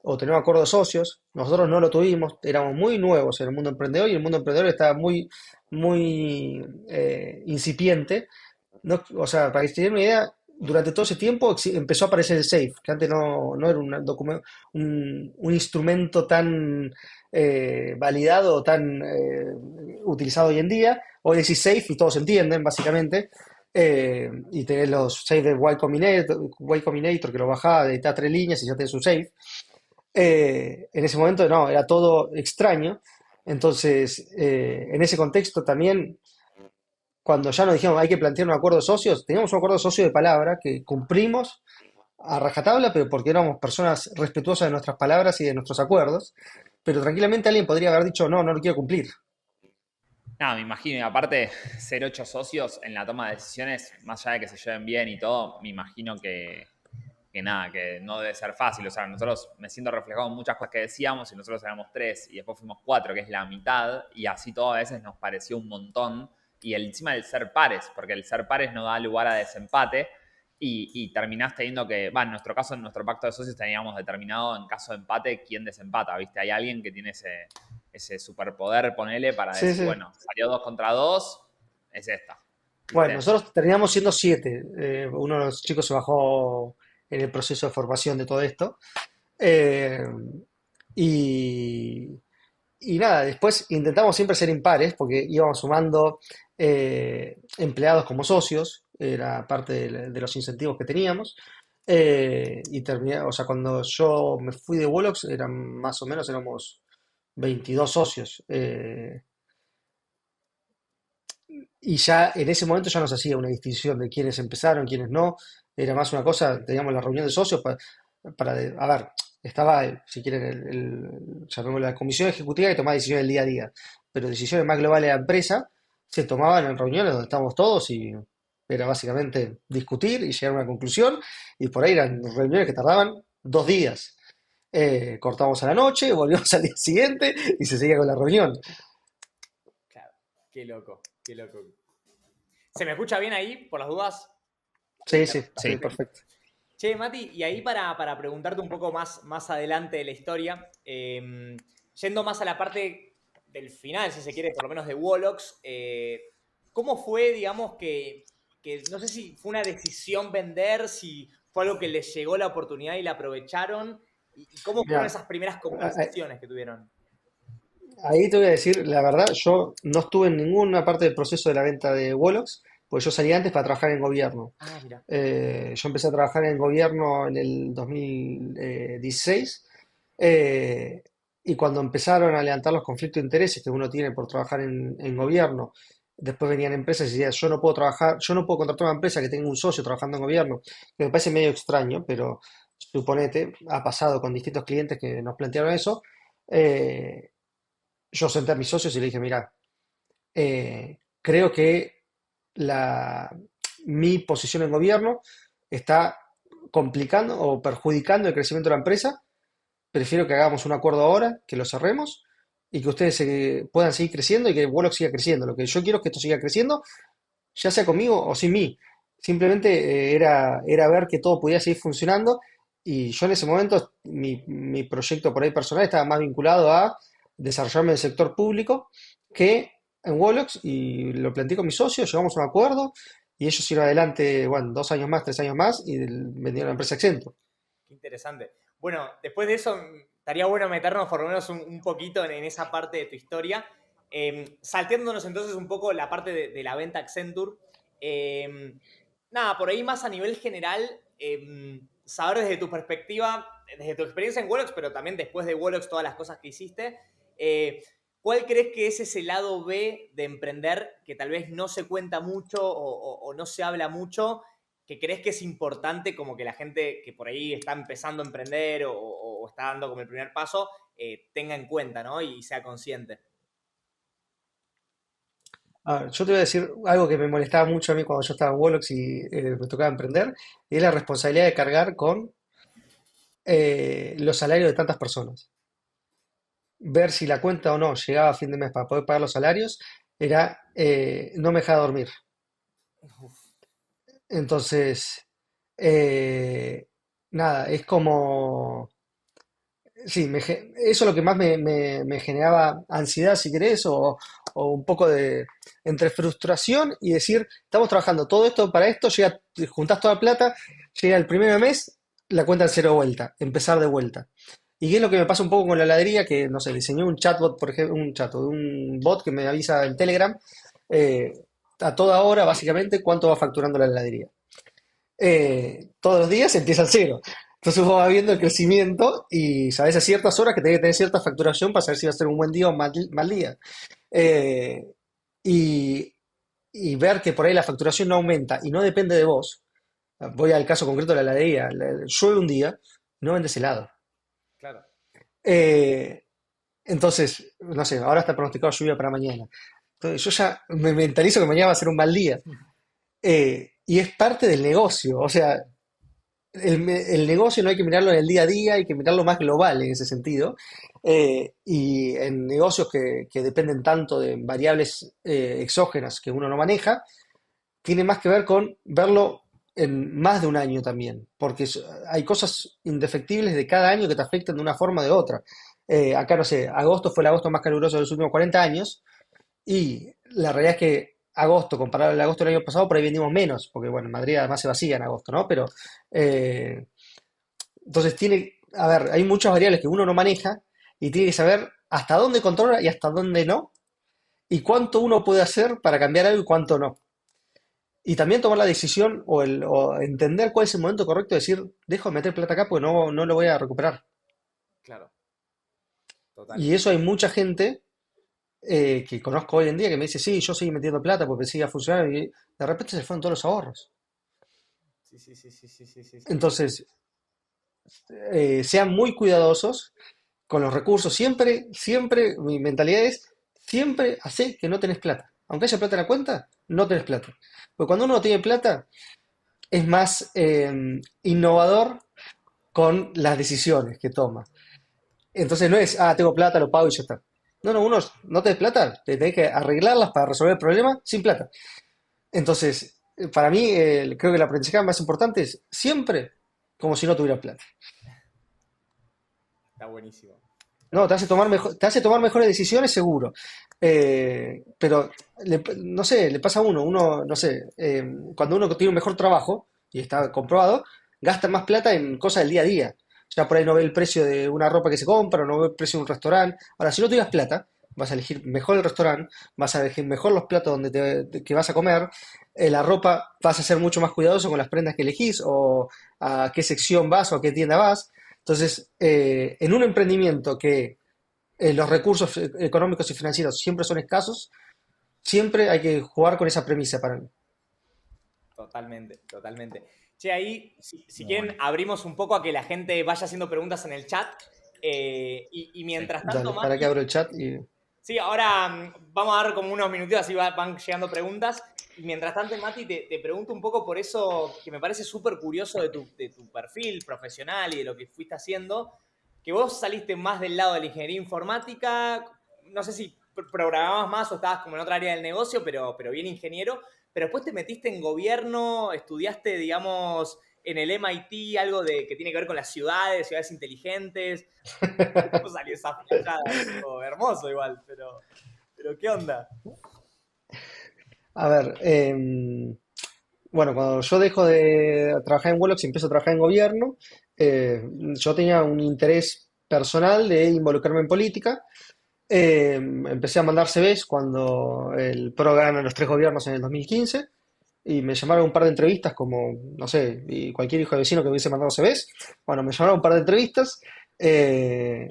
o tener un acuerdo de socios. Nosotros no lo tuvimos, éramos muy nuevos en el mundo emprendedor y el mundo emprendedor estaba muy incipiente. No, o sea, para que se den una idea, durante todo ese tiempo empezó a aparecer el SAFE, que antes no era un instrumento tan validado o tan utilizado hoy en día. Hoy decís SAFE y todos entienden, básicamente. Y tenés los saves de Y Combinator que lo bajaba, editás 3 líneas y ya tenés un save. En ese momento no, era todo extraño. Entonces, en ese contexto también, cuando ya nos dijeron hay que plantear un acuerdo de socios, teníamos un acuerdo de socios de palabra que cumplimos a rajatabla, pero porque éramos personas respetuosas de nuestras palabras y de nuestros acuerdos. Pero tranquilamente alguien podría haber dicho, no, no lo quiero cumplir. No, me imagino, y aparte, ser 8 socios en la toma de decisiones, más allá de que se lleven bien y todo, me imagino que nada, que no debe ser fácil. O sea, nosotros me siento reflejado en muchas cosas que decíamos y nosotros éramos 3 y después fuimos 4, que es la mitad, y así todo a veces nos pareció un montón. Y encima del ser pares, porque el ser pares no da lugar a desempate y terminás teniendo que, en nuestro caso, en nuestro pacto de socios teníamos determinado en caso de empate quién desempata, ¿viste? Hay alguien que tiene ese superpoder, ponele, para Sí, decir, sí. bueno, salió 2 contra 2, es esta. Bueno, ¿Viste? nosotros terminamos siendo 7. Uno de los chicos se bajó en el proceso de formación de todo esto. Eh, y, y nada, después intentamos siempre ser impares porque íbamos sumando empleados como socios, era parte de los incentivos que teníamos. Y terminé, o sea, cuando yo me fui de Wolox, eran más o menos, éramos 22 socios. Y ya en ese momento ya no se hacía una distinción de quiénes empezaron, quiénes no. Era más una cosa, teníamos la reunión de socios a ver, estaba, si quieren, llamémoslo la comisión ejecutiva que tomaba decisiones del día a día, pero decisiones más globales de la empresa se tomaban en reuniones donde estábamos todos y era básicamente discutir y llegar a una conclusión, y por ahí eran reuniones que tardaban 2 días. Cortábamos a la noche, volvíamos al día siguiente y se seguía con la reunión. Claro, qué loco, qué loco. ¿Se me escucha bien ahí, por las dudas? Sí, sí, Sí. sí, perfecto. Che, Mati, y ahí para preguntarte un poco más adelante de la historia, yendo más a la parte del final, si se quiere, por lo menos de Wolox, ¿cómo fue, digamos, que no sé si fue una decisión vender, si fue algo que les llegó la oportunidad y la aprovecharon, y cómo fueron Mira, esas primeras conversaciones que tuvieron? ahí te voy a decir, la verdad, yo no estuve en ninguna parte del proceso de la venta de Wolox, porque yo salí antes para trabajar en gobierno. Ah, mira. Yo empecé a trabajar en gobierno en el 2016, eh, y cuando empezaron a levantar los conflictos de intereses que uno tiene por trabajar en gobierno, después venían empresas y decían, yo no puedo trabajar, yo no puedo contratar una empresa que tenga un socio trabajando en gobierno, que me parece medio extraño, pero suponete, ha pasado con distintos clientes que nos plantearon eso. eh, yo senté a mis socios y le dije, mira, creo que la, mi posición en gobierno está complicando o perjudicando el crecimiento de la empresa. Prefiero que hagamos un acuerdo ahora, que lo cerremos y que ustedes puedan seguir creciendo y que Wolox siga creciendo. Lo que yo quiero es que esto siga creciendo, ya sea conmigo o sin mí. Simplemente era ver que todo podía seguir funcionando y yo en ese momento, mi proyecto por ahí personal estaba más vinculado a desarrollarme en el sector público que en Wolox y lo planteé con mis socios, llegamos a un acuerdo y ellos siguieron adelante, bueno, 2 años más, 3 años más y vendieron la empresa Accenture. Qué interesante. Bueno, después de eso, estaría bueno meternos por lo menos un poquito en esa parte de tu historia. Salteándonos entonces un poco la parte de la venta Accenture. Nada, por ahí más a nivel general, saber desde tu perspectiva, desde tu experiencia en Wolox, pero también después de Wolox, todas las cosas que hiciste, ¿cuál crees que es ese lado B de emprender que tal vez no se cuenta mucho o no se habla mucho, que crees que es importante como que la gente que por ahí está empezando a emprender o está dando como el primer paso, tenga en cuenta, ¿no? Y sea consciente? Yo te voy a decir algo que me molestaba mucho a mí cuando yo estaba en Wolox y me tocaba emprender, y es la responsabilidad de cargar con los salarios de tantas personas. Ver si la cuenta o no llegaba a fin de mes para poder pagar los salarios, no me dejaba dormir. Entonces, eh, nada, es como, sí, eso es lo que más me generaba ansiedad, si querés, o un poco de, entre frustración y decir, estamos trabajando todo esto para esto, llega, juntás toda la plata, llega el primer mes, la cuenta en cero vuelta, empezar de vuelta. Y qué es lo que me pasa un poco con la heladería, que no sé, diseñé un chatbot, por ejemplo, un bot que me avisa en Telegram eh, a toda hora, básicamente, cuánto va facturando la heladería. Todos los días empieza en cero. Entonces vos vas viendo el crecimiento y sabes a ciertas horas que tenés que tener cierta facturación para saber si va a ser un buen día o mal día. Eh, y, y ver que por ahí la facturación no aumenta y no depende de vos. Voy al caso concreto de la heladería. Llueve un día, no vendes helado. Claro. Eh, entonces, no sé, ahora está pronosticado lluvia para mañana. Entonces yo ya me mentalizo que mañana va a ser un mal día. Y es parte del negocio. O sea, el negocio no hay que mirarlo en el día a día, hay que mirarlo más global en ese sentido. Y en negocios que dependen tanto de variables exógenas que uno no maneja, tiene más que ver con verlo en más de un año también, porque hay cosas indefectibles de cada año que te afectan de una forma o de otra. Acá, no sé, agosto fue el agosto más caluroso de los últimos 40 años y la realidad es que agosto, comparado al agosto del año pasado, por ahí vendimos menos, porque bueno, en Madrid además se vacía en agosto, ¿no? Pero eh, entonces a ver, hay muchas variables que uno no maneja y tiene que saber hasta dónde controla y hasta dónde no, y cuánto uno puede hacer para cambiar algo y cuánto no. Y también tomar la decisión o entender cuál es el momento correcto de decir, dejo de meter plata acá porque no lo voy a recuperar. Claro, total. Y eso hay mucha gente que conozco hoy en día que me dice, sí, yo seguí metiendo plata porque pensé que iba a funcionar y de repente se fueron todos los ahorros. Sí, sí, sí, sí, sí, sí, sí, sí. Entonces, sean muy cuidadosos con los recursos. Siempre, siempre, mi mentalidad es, siempre hacer que no tenés plata. Aunque haya plata en la cuenta, no tenés plata. Porque cuando uno no tiene plata, es más innovador con las decisiones que toma. Entonces no es, tengo plata, lo pago y ya está. No, no, uno no tenés plata, te tenés que arreglarlas para resolver el problema sin plata. Entonces, para mí, creo que el aprendizaje más importante es siempre como si no tuviera plata. Está buenísimo. Está No, buenísimo. te hace tomar mejores decisiones, seguro. Pero, no sé, le pasa a uno, no sé, cuando uno tiene un mejor trabajo, y está comprobado, gasta más plata en cosas del día a día. Ya por ahí no ve el precio de una ropa que se compra, no ve el precio de un restaurante. Ahora, si no tuvieras plata, vas a elegir mejor el restaurante, vas a elegir mejor los platos donde que vas a comer, la ropa vas a ser mucho más cuidadoso con las prendas que elegís, o a qué sección vas o a qué tienda vas. Entonces, en un emprendimiento que los recursos económicos y financieros siempre son escasos, siempre hay que jugar con esa premisa para mí. Totalmente, totalmente. Che, ahí, si Muy quieren, bueno. abrimos un poco a que la gente vaya haciendo preguntas en el chat. Y Sí. mientras tanto, Dale, para que Mati, abro el chat y... sí, ahora vamos a dar como unos minutitos, así van llegando preguntas. Y mientras tanto, Mati, te pregunto un poco por eso que me parece súper curioso de tu perfil profesional y de lo que fuiste haciendo, que vos saliste más del lado de la ingeniería informática, no sé si programabas más o estabas como en otra área del negocio, pero bien ingeniero. pero después te metiste en gobierno, estudiaste, digamos, en el MIT, algo que tiene que ver con las ciudades inteligentes. ¿Cómo salió esa flashada? Tipo, hermoso igual, pero ¿qué onda? A ver, bueno, cuando yo dejo de trabajar en Wolox y empiezo a trabajar en gobierno, yo tenía un interés personal de involucrarme en política. Empecé a mandar CVs cuando el PRO gana los tres gobiernos en el 2015 y me llamaron un par de entrevistas como, no sé, y cualquier hijo de vecino que hubiese mandado CVs. Bueno, me llamaron un par de entrevistas eh,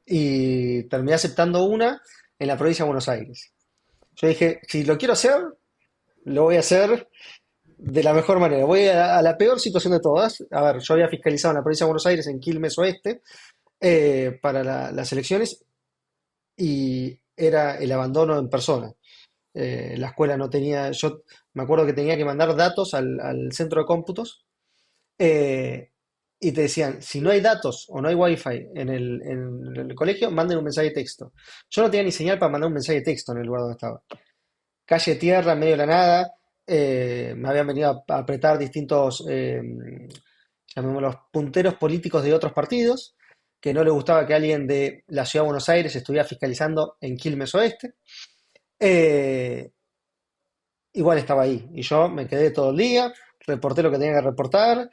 y terminé aceptando una en la provincia de Buenos Aires. Yo dije, si lo quiero hacer, lo voy a hacer de la mejor manera. Voy a la peor situación de todas. A ver, yo había fiscalizado en la provincia de Buenos Aires, en Quilmes Oeste, para las elecciones y era el abandono en persona. La escuela no tenía, yo me acuerdo que tenía que mandar datos al centro de cómputos eh, y te decían, si no hay datos o no hay wifi en el colegio, manden un mensaje de texto. Yo no tenía ni señal para mandar un mensaje de texto en el lugar donde estaba. Calle de tierra, en medio de la nada, me habían venido a apretar distintos, llamémoslos, punteros políticos de otros partidos, que no les gustaba que alguien de la ciudad de Buenos Aires estuviera fiscalizando en Quilmes Oeste. Eh, Igual estaba ahí. Y yo me quedé todo el día, reporté lo que tenía que reportar.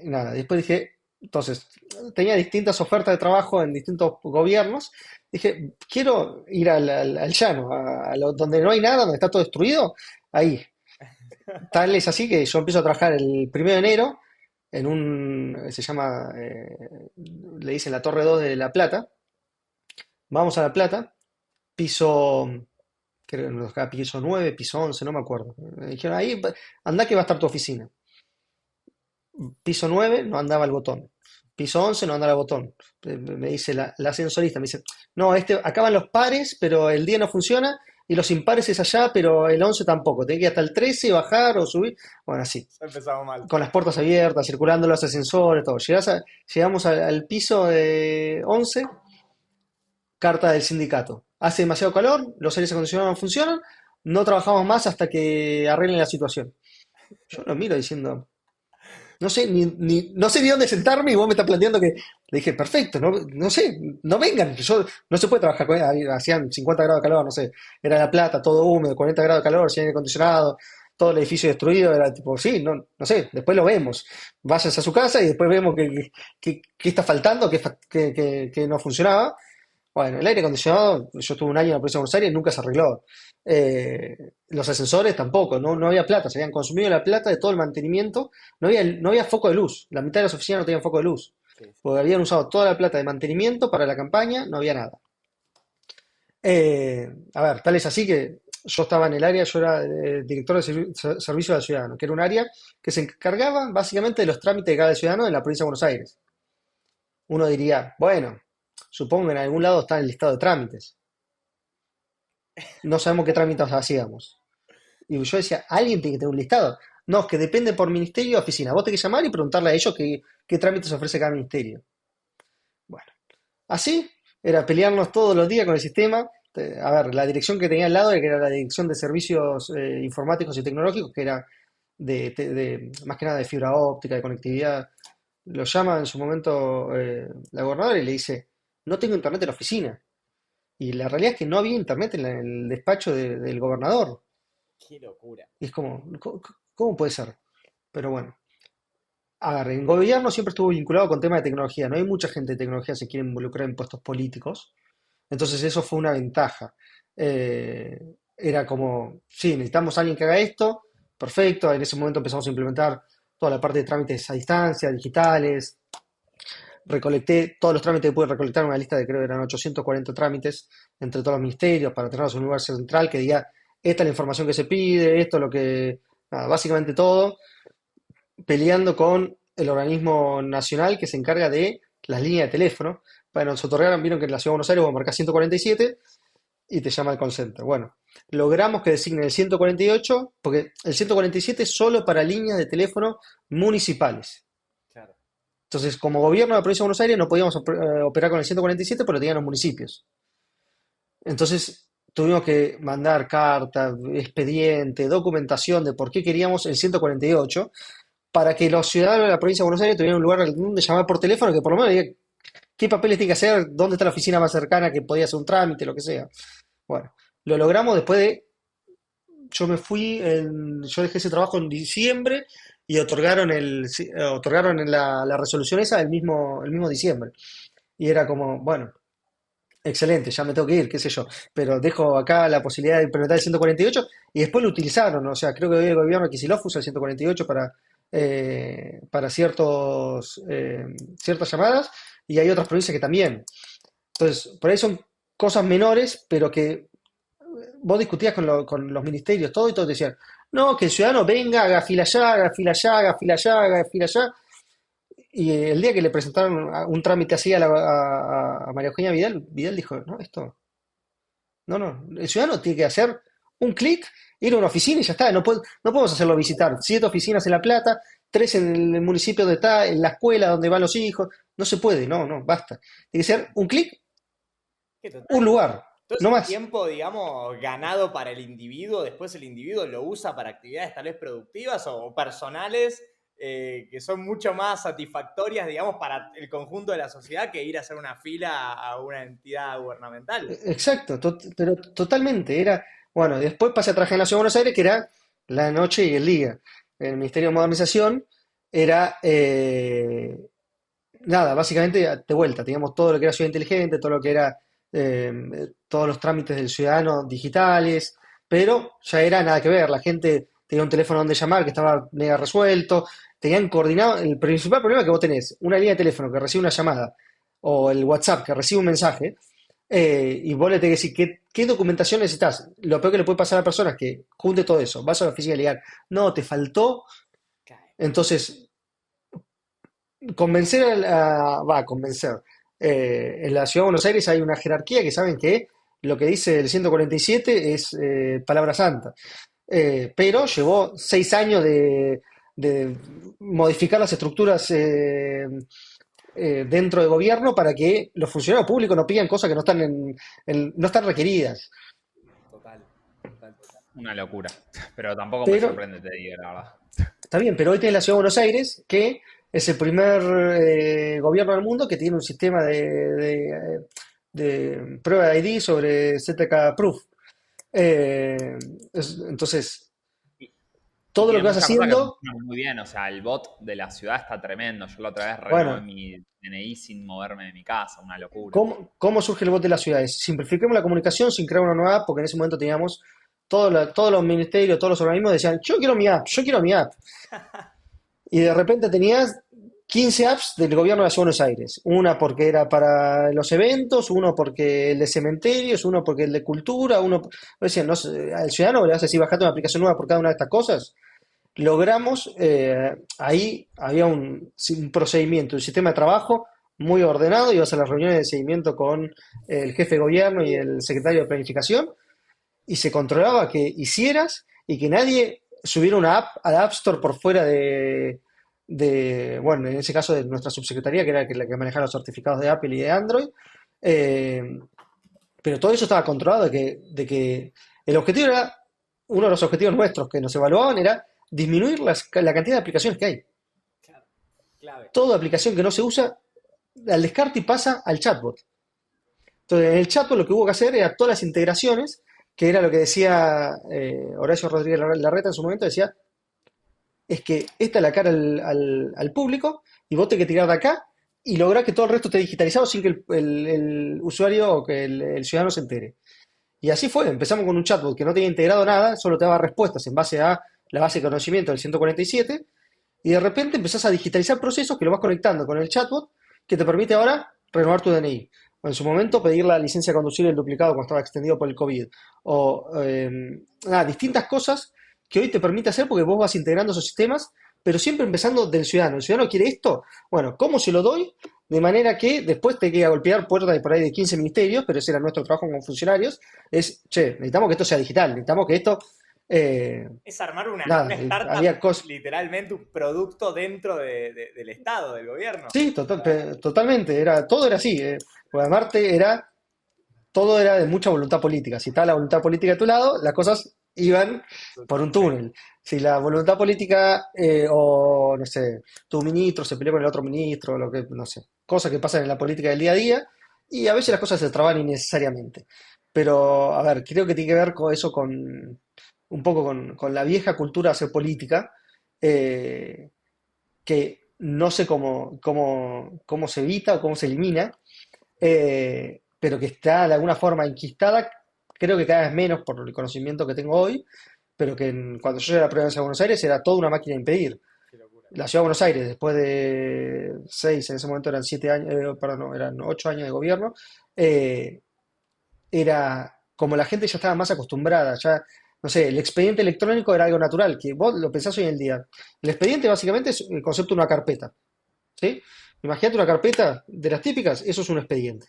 Nada, después dije, entonces, tenía distintas ofertas de trabajo en distintos gobiernos. Dije, quiero ir al llano, donde no hay nada, donde está todo destruido. Ahí. Tal es así que yo empiezo a trabajar el 1 de enero en se llama, le dicen la Torre 2 de La Plata. Vamos a La Plata, piso, creo que piso 9 piso 11 no me acuerdo. Me dijeron, ahí, anda que va a estar tu oficina. Piso 9 no andaba el botón. Piso 11 no andaba el botón. Me dice la ascensorista, me dice, no, acaban los pares, pero el día no funciona, y los impares es allá, pero el 11 tampoco. Tenés que ir hasta el 13, bajar o subir. Bueno, así. Empezamos mal. Con las puertas abiertas, circulando los ascensores, todo. Llegamos al piso de 11, carta del sindicato. Hace demasiado calor, los aires acondicionados no funcionan, no trabajamos más hasta que arreglen la situación. Yo lo miro diciendo, no sé ni dónde sentarme y vos me estás planteando que. Le dije, perfecto, no sé, no vengan, no se puede trabajar hacían 50 grados de calor, no sé, era La Plata, todo húmedo, 40 grados de calor, sin aire acondicionado, todo el edificio destruido, era tipo, sí, no sé, después lo vemos, váyanse a su casa y después vemos qué está faltando, que no funcionaba. Bueno, el aire acondicionado, yo estuve un año en la provincia de Buenos Aires y nunca se arregló. Los ascensores tampoco, no había plata, se habían consumido la plata de todo el mantenimiento, no había foco de luz, la mitad de las oficinas no tenían foco de luz, Sí, sí. porque habían usado toda la plata de mantenimiento para la campaña, no había nada. A ver, tal es así que yo estaba en el área, yo era director de servicio al ciudadano, que era un área que se encargaba básicamente de los trámites de cada ciudadano en la provincia de Buenos Aires. Uno diría, bueno, supongo que en algún lado está el listado de trámites. No sabemos qué trámites hacíamos. Y yo decía, alguien tiene que tener un listado. No, es que depende por ministerio o oficina. Vos tenés que llamar y preguntarle a ellos qué trámites ofrece cada ministerio. Bueno, así era pelearnos todos los días con el sistema. A ver, la dirección que tenía al lado era la dirección de servicios informáticos y tecnológicos, que era más que nada de fibra óptica, de conectividad. Lo llama en su momento la gobernadora y le dice, no tengo internet en la oficina. Y la realidad es que no había internet en el despacho del gobernador. Qué locura. Y es como, ¿cómo puede ser? Pero bueno, a ver, en gobierno siempre estuvo vinculado con temas de tecnología. No hay mucha gente de tecnología que se quiere involucrar en puestos políticos. Entonces eso fue una ventaja. Era como, sí, necesitamos a alguien que haga esto. Perfecto. En ese momento empezamos a implementar toda la parte de trámites a distancia, digitales. Recolecté todos los trámites que pude recolectar, una lista de creo que eran 840 trámites entre todos los ministerios para tenerlos en un lugar central que diga, esta es la información que se pide, esto es lo que, nada, básicamente todo, peleando con el organismo nacional que se encarga de las líneas de teléfono. Bueno, nos otorgaron, vieron que en la Ciudad de Buenos Aires vos marcás 147 y te llama el call center. Bueno, logramos que designen el 148, porque el 147 es solo para líneas de teléfono municipales. Claro. Entonces, como gobierno de la provincia de Buenos Aires no podíamos operar con el 147 porque lo tenían los municipios. Entonces, tuvimos que mandar cartas, expediente, documentación de por qué queríamos el 148, para que los ciudadanos de la provincia de Buenos Aires tuvieran un lugar donde llamar por teléfono, que por lo menos diga qué papeles tiene que hacer, dónde está la oficina más cercana que podía hacer un trámite, lo que sea. Bueno, lo logramos después de, yo dejé ese trabajo en diciembre y otorgaron la resolución esa el mismo diciembre. Y era como, bueno, excelente, ya me tengo que ir, qué sé yo, pero dejo acá la posibilidad de implementar el 148 y después lo utilizaron, o sea, creo que hoy el gobierno de Kicillof usa el 148 para ciertas llamadas y hay otras provincias que también. Entonces, por ahí son cosas menores, pero que vos discutías con los ministerios, todo y todos decían, no, que el ciudadano venga, haga fila allá, haga fila allá, haga fila allá, haga fila allá. Y el día que le presentaron un trámite así a María Eugenia Vidal, Vidal dijo, no, esto, no, no, el ciudadano tiene que hacer un clic, ir a una oficina y ya está, no podemos hacerlo visitar 7 oficinas en La Plata, 3 en el municipio donde está, en la escuela donde van los hijos, no se puede, no, no, basta. Tiene que ser un clic, Que total, un lugar, todo no ese más. tiempo, digamos, ganado para el individuo, después el individuo lo usa para actividades tal vez productivas o personales, que son mucho más satisfactorias, digamos, para el conjunto de la sociedad que ir a hacer una fila a una entidad gubernamental. Exacto, pero totalmente. Bueno, después pasé a trabajar en la Ciudad de Buenos Aires, que era la noche y el día. En el Ministerio de Modernización era, nada, básicamente de vuelta. Teníamos todo lo que era ciudad inteligente, todo lo que era eh, todos los trámites del ciudadano digitales, pero ya era nada que ver. La gente tenía un teléfono donde llamar que estaba mega resuelto. Tenían coordinado. El principal problema es que vos tenés una línea de teléfono que recibe una llamada o el WhatsApp que recibe un mensaje y vos le tenés que decir qué documentación necesitas. Lo peor que le puede pasar a la persona es que junte todo eso. Vas a la oficina y le digan, no, te faltó. Entonces, convencer. En la Ciudad de Buenos Aires hay una jerarquía que saben que lo que dice el 147 es palabra santa. Pero llevó 6 años de modificar las estructuras dentro del gobierno para que los funcionarios públicos no pidan cosas que no están no están requeridas. Total, total, total. Una locura. Pero tampoco me Pero sorprende, te digo, la verdad. está bien, pero hoy tenés la Ciudad de Buenos Aires, que es el primer gobierno del mundo que tiene un sistema de prueba de ID sobre ZK Proof. Eh, entonces, Y, y todo lo tiene que vas muchas cosas que haciendo, funcionan muy bien. O sea, el bot de la ciudad está tremendo. Yo la otra vez renové bueno, mi DNI sin moverme de mi casa. Una locura. ¿cómo surge el voto de las ciudades? Simplifiquemos la comunicación sin crear una nueva app, porque en ese momento teníamos todos los ministerios, todos los organismos decían, yo quiero mi app, yo quiero mi app. Y de repente tenías 15 apps del gobierno de la Ciudad de Buenos Aires. Una porque era para los eventos, uno porque el de cementerios, uno porque el de cultura, uno. Decían, no sé, al ciudadano le vas a decir, bajate una aplicación nueva por cada una de estas cosas. Logramos, ahí había un procedimiento, un sistema de trabajo muy ordenado, ibas a las reuniones de seguimiento con el jefe de gobierno y el secretario de planificación, y se controlaba que hicieras y que nadie subiera una app a la App Store por fuera bueno, en ese caso de nuestra subsecretaría, que era la que manejaba los certificados de Apple y de Android. Eh, pero todo eso estaba controlado de que el objetivo era, uno de los objetivos nuestros que nos evaluaban era disminuir la cantidad de aplicaciones que hay. Claro, clave. Toda aplicación que no se usa, al descarte y pasa al chatbot. Entonces, en el chatbot lo que hubo que hacer era todas las integraciones, que era lo que decía Horacio Rodríguez Larreta en su momento, decía, es que esta es la cara al público y vos tenés que tirar de acá y lograr que todo el resto esté digitalizado sin que el usuario o que el ciudadano se entere. Y así fue, empezamos con un chatbot que no tenía integrado nada, solo te daba respuestas en base a la base de conocimiento del 147 y de repente empezás a digitalizar procesos que lo vas conectando con el chatbot que te permite ahora renovar tu DNI. O en su momento pedir la licencia de conducir el duplicado cuando estaba extendido por el COVID. O distintas cosas que hoy te permite hacer porque vos vas integrando esos sistemas, pero siempre empezando del ciudadano. El ciudadano quiere esto, bueno, ¿cómo se lo doy? De manera que después te queda golpear puertas de por ahí de 15 ministerios, pero ese era nuestro trabajo como funcionarios, es, che, necesitamos que esto sea digital, necesitamos que esto, Es armar una nada, startup, había cosas. literalmente un producto dentro del Estado, del gobierno. Sí, totalmente, todo era así. Porque Marte era todo era de mucha voluntad política. Si estaba la voluntad política a tu lado, las cosas iban por un Totalmente. túnel. Si la voluntad política, o no sé, tu ministro se peleó con el otro ministro, lo que, no sé, cosas que pasan en la política del día a día, y a veces las cosas se traban innecesariamente. Pero, a ver, creo que tiene que ver con eso, con un poco con la vieja cultura de hacer política, eh, que no sé cómo se evita o cómo se elimina, pero que está de alguna forma enquistada, creo que cada vez menos por el conocimiento que tengo hoy, pero que cuando yo llegué a la provincia de Buenos Aires era toda una máquina de impedir. Qué locura. La ciudad de Buenos Aires, después de 6, en ese momento eran 7 años, perdón, no, eran 8 años de gobierno, eh, era como la gente ya estaba más acostumbrada, ya, no sé, el expediente electrónico era algo natural, que vos lo pensás hoy en día. El expediente básicamente es el concepto de una carpeta, ¿sí? Imagínate una carpeta de las típicas, eso es un expediente.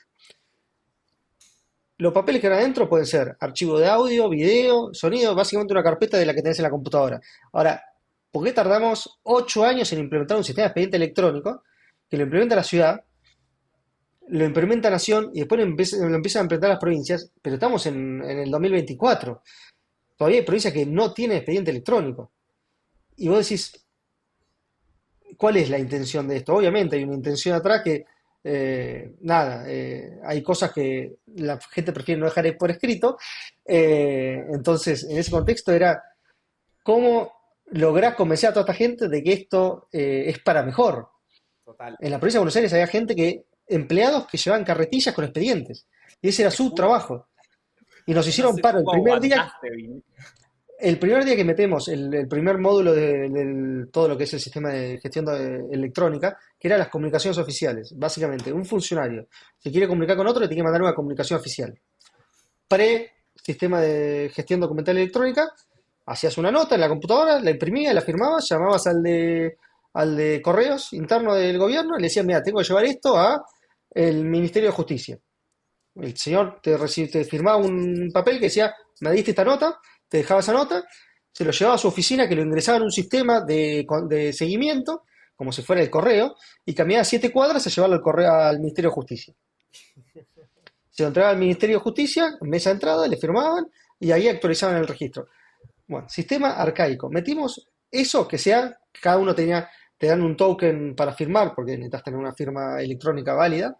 Los papeles que van adentro pueden ser archivo de audio, video, sonido, básicamente una carpeta de la que tenés en la computadora. Ahora, ¿por qué tardamos 8 años en implementar un sistema de expediente electrónico que lo implementa la ciudad, lo implementa Nación y después lo empiezan a implementar las provincias? Pero estamos en el 2024. Todavía hay provincias que no tienen expediente electrónico. Y vos decís, ¿cuál es la intención de esto? Obviamente hay una intención atrás que, nada, hay cosas que la gente prefiere no dejar por escrito. Entonces, en ese contexto era, ¿cómo lográs convencer a toda esta gente de que esto es para mejor? Total. En la provincia de Buenos Aires había gente empleados que llevaban carretillas con expedientes. Y ese era Te su juro, trabajo. Y nos no hicieron sé paro cómo aguantaste, Vini. el primer día que metemos el primer módulo de todo lo que es el sistema de gestión electrónica, que era las comunicaciones oficiales. Básicamente, un funcionario, si quiere comunicar con otro, le tiene que mandar una comunicación oficial. Pre-sistema de gestión documental electrónica, hacías una nota en la computadora, la imprimías, la firmabas, llamabas al de correos interno del gobierno y le decías, mira, tengo que llevar esto a el Ministerio de Justicia. El señor te firmaba un papel que decía, me diste esta nota, te dejaba esa nota, se lo llevaba a su oficina, que lo ingresaba en un sistema de seguimiento, como si fuera el correo, y caminaba 7 cuadras a llevarlo al correo al Ministerio de Justicia. Se lo entregaba al Ministerio de Justicia, mesa de entrada, le firmaban y ahí actualizaban el registro. Bueno, sistema arcaico. Metimos eso, que sea, cada uno te dan un token para firmar, porque necesitas tener una firma electrónica válida,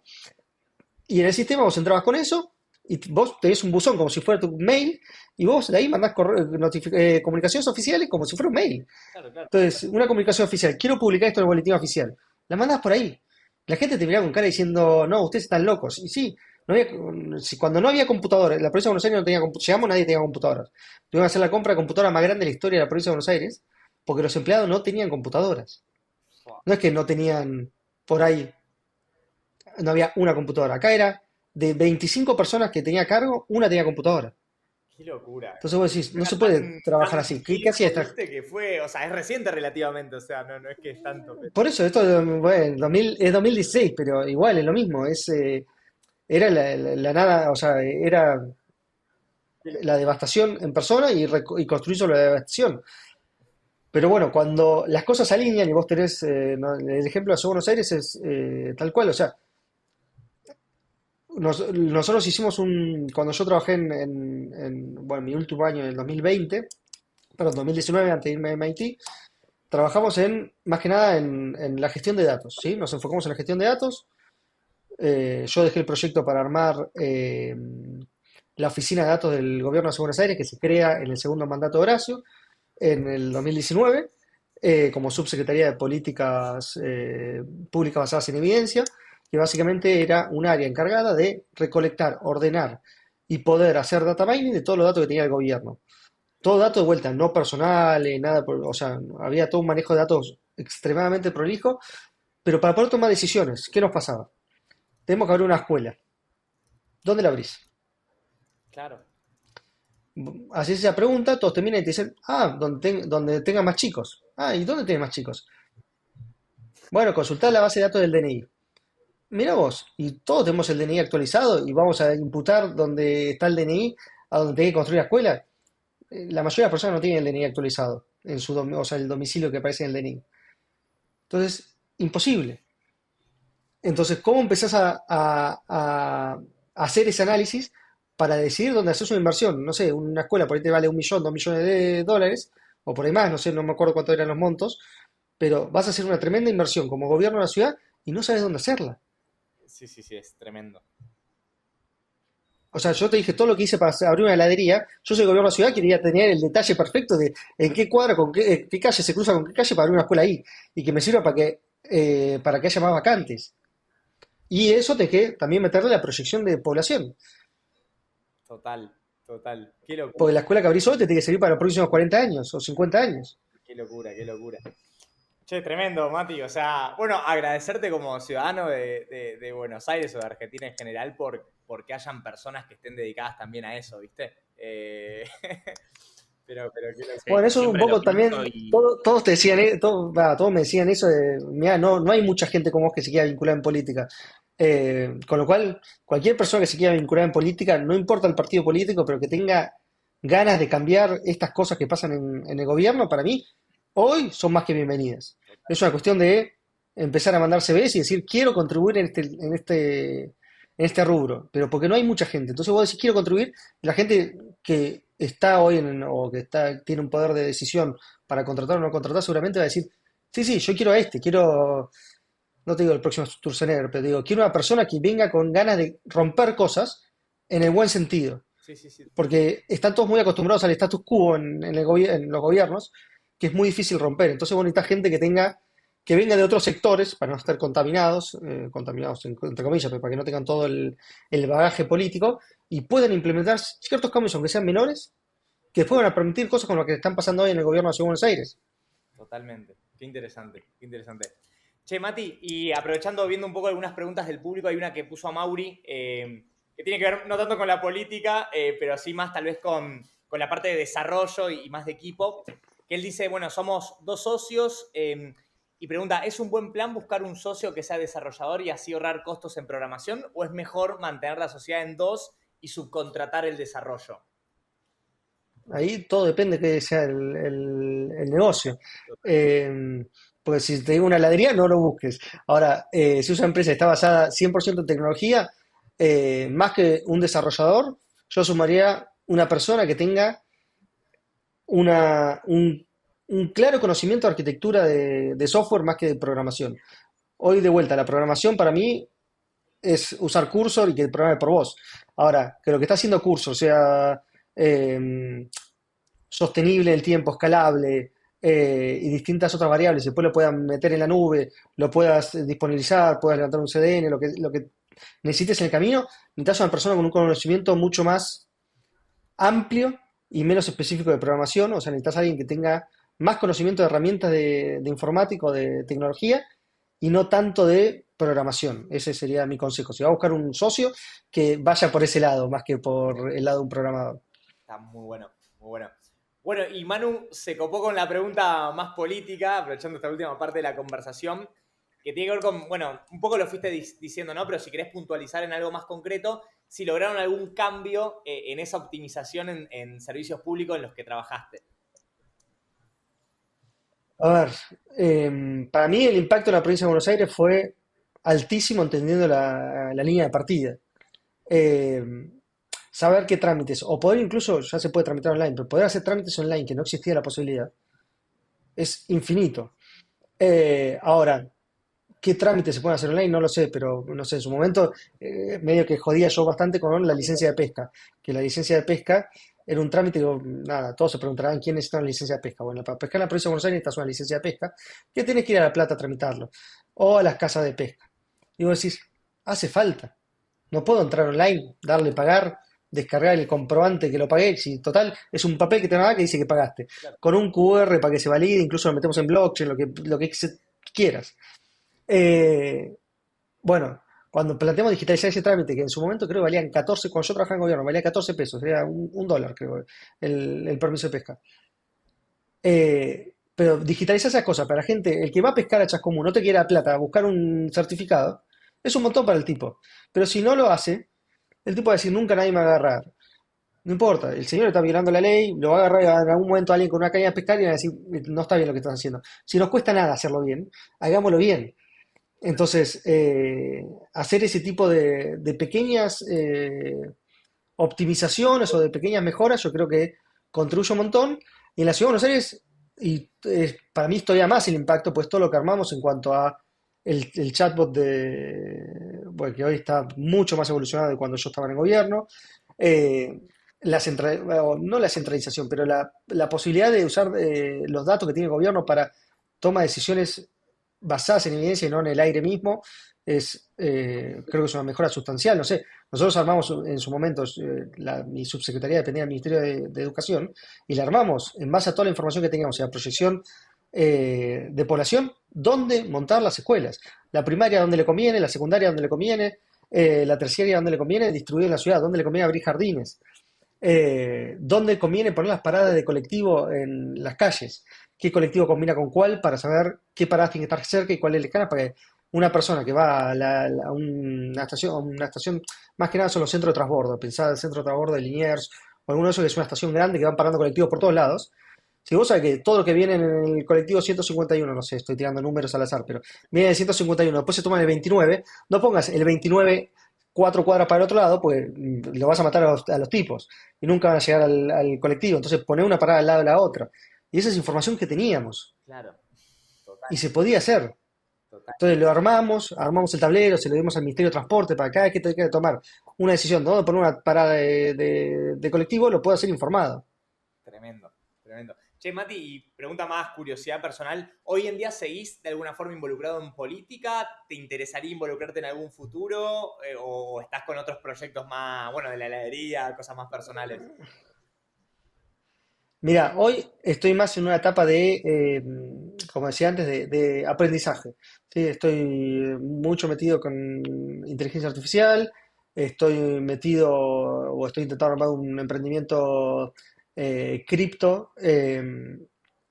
y en el sistema vos entrabas con eso y vos tenés un buzón como si fuera tu mail y vos de ahí mandás comunicaciones oficiales como si fuera un mail. Claro, claro. Entonces, una comunicación oficial, quiero publicar esto en el boletín oficial, la mandás por ahí. La gente te miraba con cara diciendo, no, ustedes están locos. Y sí, no había, cuando no había computadores, la provincia de Buenos Aires no tenía llegamos, nadie tenía computadoras. Tuvieron que hacer la compra de computadora más grande de la historia de la provincia de Buenos Aires porque los empleados no tenían computadoras. Fua, No es que no tenían por ahí, no había una computadora. Acá era de 25 personas que tenía a cargo, una tenía computadora. qué locura. Entonces vos decís, no Era se puede tan, trabajar tan así. ¿Qué hacía distinto, esta? viste, que fue, o sea, es reciente relativamente, o sea, no, no es que es tanto, pero Por eso, esto bueno, 2000 es 2016, pero igual es lo mismo. Era la nada, o sea, era la devastación en persona y construir sobre la devastación. Pero bueno, cuando las cosas se alinean y vos tenés, el ejemplo de Ciudad de Buenos Aires es tal cual, o sea, nosotros hicimos cuando yo trabajé bueno, mi último año en el 2020, perdón, 2019, antes de irme a MIT, trabajamos más que nada en la gestión de datos, ¿sí? Nos enfocamos en la gestión de datos. Yo dejé el proyecto para armar la oficina de datos del gobierno de Buenos Aires, que se crea en el segundo mandato de Horacio, en el 2019, como subsecretaría de Políticas Públicas Basadas en Evidencia, que básicamente era un área encargada de recolectar, ordenar y poder hacer data mining de todos los datos que tenía el gobierno. Todo dato de vuelta, no personal, nada, o sea, había todo un manejo de datos extremadamente prolijo, pero para poder tomar decisiones, ¿qué nos pasaba? Tenemos que abrir una escuela. ¿Dónde la abrís? claro. Así esa pregunta, todos te miran y te dicen, donde tenga más chicos. Ah, ¿y dónde tiene más chicos? Bueno, consultar la base de datos del DNI. Mira vos, y todos tenemos el DNI actualizado y vamos a imputar donde está el DNI a donde tiene que construir la escuela. La mayoría de las personas no tienen el DNI actualizado, o sea, el domicilio que aparece en el DNI. Entonces, imposible. Entonces, ¿cómo empezás a hacer ese análisis para decidir dónde haces una inversión. No sé, una escuela por ahí te vale 1 millón, 2 millones de dólares, o por ahí más, no sé, no me acuerdo cuánto eran los montos, pero vas a hacer una tremenda inversión como gobierno de la ciudad y no sabes dónde hacerla. Sí, sí, sí, es tremendo. O sea, yo te dije todo lo que hice para abrir una heladería. Yo soy gobierno de la ciudad, quería tener el detalle perfecto de en qué cuadra, con qué calle se cruza con qué calle para abrir una escuela ahí. Y que me sirva para que haya más vacantes. Y eso te que también meterle la proyección de población. Total, total. Qué locura, Porque la escuela que abrís hoy te tiene que servir para los próximos 40 años o 50 años. qué locura, qué locura. Che, tremendo, Mati. O sea, bueno, agradecerte como ciudadano de Buenos Aires o de Argentina en general porque hayan personas que estén dedicadas también a eso, ¿viste? Pero qué locura. Bueno, Sí, eso un siempre lo poco pienso también, y todos te decían, todos me decían eso de, mira, no hay mucha gente como vos que se quiera vincular en política. Con lo cual, cualquier persona que se quiera vincular en política, no importa el partido político, pero que tenga ganas de cambiar estas cosas que pasan en el gobierno, para mí, hoy son más que bienvenidas. Es una cuestión de empezar a mandar CVs y decir, quiero contribuir en este rubro, pero porque no hay mucha gente. Entonces vos decís, quiero contribuir, y la gente que está hoy o que tiene un poder de decisión para contratar o no contratar, seguramente va a decir, sí, sí, yo quiero a este, quiero, no te digo el próximo Sturzenegger, pero digo, quiero una persona que venga con ganas de romper cosas en el buen sentido. Sí, sí, sí. Porque están todos muy acostumbrados al status quo en los gobiernos, que es muy difícil romper. Entonces vos necesitas gente que venga de otros sectores, para no estar contaminados entre comillas, pero para que no tengan todo el bagaje político, y puedan implementar ciertos cambios, aunque sean menores, que después van a permitir cosas como lo que están pasando hoy en el gobierno de la Ciudad de Buenos Aires. Totalmente. Qué interesante, qué interesante. Che, Mati, y aprovechando, viendo un poco algunas preguntas del público, hay una que puso a Mauri, que tiene que ver no tanto con la política, pero sí más tal vez con la parte de desarrollo y más de equipo, que él dice, bueno, somos dos socios, y pregunta, ¿es un buen plan buscar un socio que sea desarrollador y así ahorrar costos en programación? ¿O es mejor mantener la sociedad en dos y subcontratar el desarrollo? Ahí todo depende que sea el negocio. Eh, Porque si te digo una heladería, no lo busques. Ahora, si una empresa está basada 100% en tecnología, más que un desarrollador, yo sumaría una persona que tenga un claro conocimiento de arquitectura de software más que de programación. Hoy de vuelta, la programación para mí es usar Cursor y que programe por vos. Ahora, que lo que está haciendo Cursor sea sostenible en el tiempo, escalable y distintas otras variables, y después lo puedas meter en la nube, lo puedas disponibilizar, puedas levantar un CDN, lo que necesites en el camino, necesitas una persona con un conocimiento mucho más amplio y menos específico de programación, o sea, necesitas alguien que tenga más conocimiento de herramientas de informática o de tecnología y no tanto de programación. Ese sería mi consejo. Si va a buscar un socio, que vaya por ese lado, más que por el lado de un programador. Está muy bueno, muy bueno. Bueno, y Manu se copó con la pregunta más política, aprovechando esta última parte de la conversación, que tiene que ver con, bueno, un poco lo fuiste diciendo, ¿no? Pero si querés puntualizar en algo más concreto, si lograron algún cambio en esa optimización en servicios públicos en los que trabajaste. A ver, para mí el impacto en la provincia de Buenos Aires fue altísimo entendiendo la línea de partida. Eh, Saber qué trámites, o poder incluso, ya se puede tramitar online, pero poder hacer trámites online que no existía la posibilidad, es infinito. Ahora, ¿qué trámites se pueden hacer online? No lo sé, pero no sé, en su momento medio que jodía yo bastante con la licencia de pesca, que la licencia de pesca era un trámite, digo, nada, todos se preguntarán quién necesita una licencia de pesca. Bueno, para pescar en la provincia de Buenos Aires necesitas una licencia de pesca, que tienes que ir a La Plata a tramitarlo, o a las casas de pesca. Y vos decís, hace falta, no puedo entrar online, darle pagar, descargar el comprobante que lo pagué, si total es un papel que te da que dice que pagaste, Claro. con un QR para que se valide, incluso lo metemos en blockchain, lo que quieras. Eh, bueno, cuando planteamos digitalizar ese trámite, que en su momento creo que valían 14, cuando yo trabajaba en gobierno, valía 14 pesos, era un dólar, creo, el permiso de pesca. Pero digitalizar esas cosas para la gente, el que va a pescar a Chascomún, no te quiere la plata, a buscar un certificado, es un montón para el tipo. Pero si no lo hace, el tipo va a decir, nunca nadie me va a agarrar. No importa, el señor está violando la ley, lo va a agarrar en algún momento alguien con una caña de pescar y va a decir, no está bien lo que estás haciendo. Si nos cuesta nada hacerlo bien, hagámoslo bien. Entonces, hacer ese tipo de pequeñas optimizaciones o de pequeñas mejoras, yo creo que contribuye un montón. Y en la Ciudad de Buenos Aires, para mí es todavía más el impacto, pues todo lo que armamos en cuanto a el chatbot bueno, que hoy está mucho más evolucionado de cuando yo estaba en el gobierno. eh, bueno, no la centralización, pero la posibilidad de usar los datos que tiene el gobierno para toma de decisiones basadas en evidencia y no en el aire mismo, creo que es una mejora sustancial. No sé, nosotros armamos en su momento, mi subsecretaría dependía del Ministerio de Educación, y la armamos en base a toda la información que teníamos, y la proyección de población, dónde montar las escuelas. La primaria donde le conviene, la secundaria donde le conviene, la terciaria donde le conviene, distribuir en la ciudad, donde le conviene abrir jardines, dónde conviene poner las paradas de colectivo en las calles, qué colectivo combina con cuál para saber qué paradas tiene que estar cerca y cuál es lejana, para que una persona que va a una estación, más que nada son los centros de transbordo, pensá el centro de transbordo de Liniers o alguno de esos que es una estación grande que van parando colectivos por todos lados. Si vos sabés que todo lo que viene en el colectivo 151, no sé, estoy tirando números al azar, pero viene el 151, después se toma el 29, no pongas el 29 4 cuadras para el otro lado, pues lo vas a matar a los tipos y nunca van a llegar al colectivo. Entonces poné una parada al lado de la otra. Y esa es información que teníamos Claro, y total, se podía hacer. total. Entonces lo armamos el tablero, se lo dimos al Ministerio de Transporte para cada vez que tenga que tomar una decisión de dónde poner una parada de colectivo, lo puedo hacer informado. Tremendo, tremendo. Che, Mati, y pregunta más curiosidad personal. ¿Hoy en día seguís de alguna forma involucrado en política? ¿Te interesaría involucrarte en algún futuro? ¿O estás con otros proyectos más, bueno, de la heladería, cosas más personales? Mira, hoy estoy más en una etapa como decía antes, de aprendizaje. ¿Sí? Estoy mucho metido con inteligencia artificial, estoy metido o estoy intentando armar un emprendimiento cripto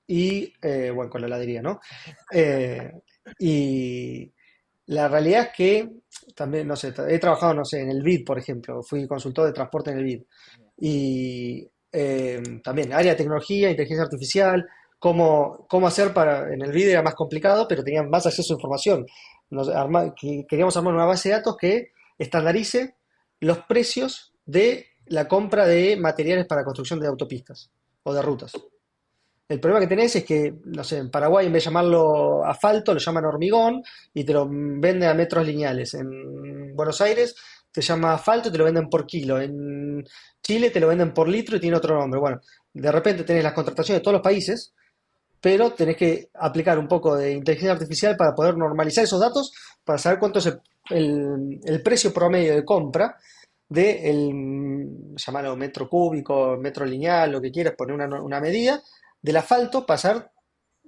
bueno, con la heladería, ¿no? Eh, y la realidad es que también, no sé, he trabajado, no sé, en el BID, por ejemplo, fui consultor de transporte en el BID. Y también área de tecnología, inteligencia artificial, cómo hacer para, en el vídeo era más complicado, pero tenían más acceso a información. Queríamos armar una base de datos que estandarice los precios de la compra de materiales para construcción de autopistas o de rutas. El problema que tenés es que, no sé, en Paraguay en vez de llamarlo asfalto, lo llaman hormigón y te lo venden a metros lineales. En Buenos Aires te llama asfalto y te lo venden por kilo. En Chile te lo venden por litro y tiene otro nombre. Bueno, de repente tenés las contrataciones de todos los países, pero tenés que aplicar un poco de inteligencia artificial para poder normalizar esos datos, para saber cuánto es el precio promedio de compra de llamarlo metro cúbico, metro lineal, lo que quieras, poner una medida del asfalto, pasar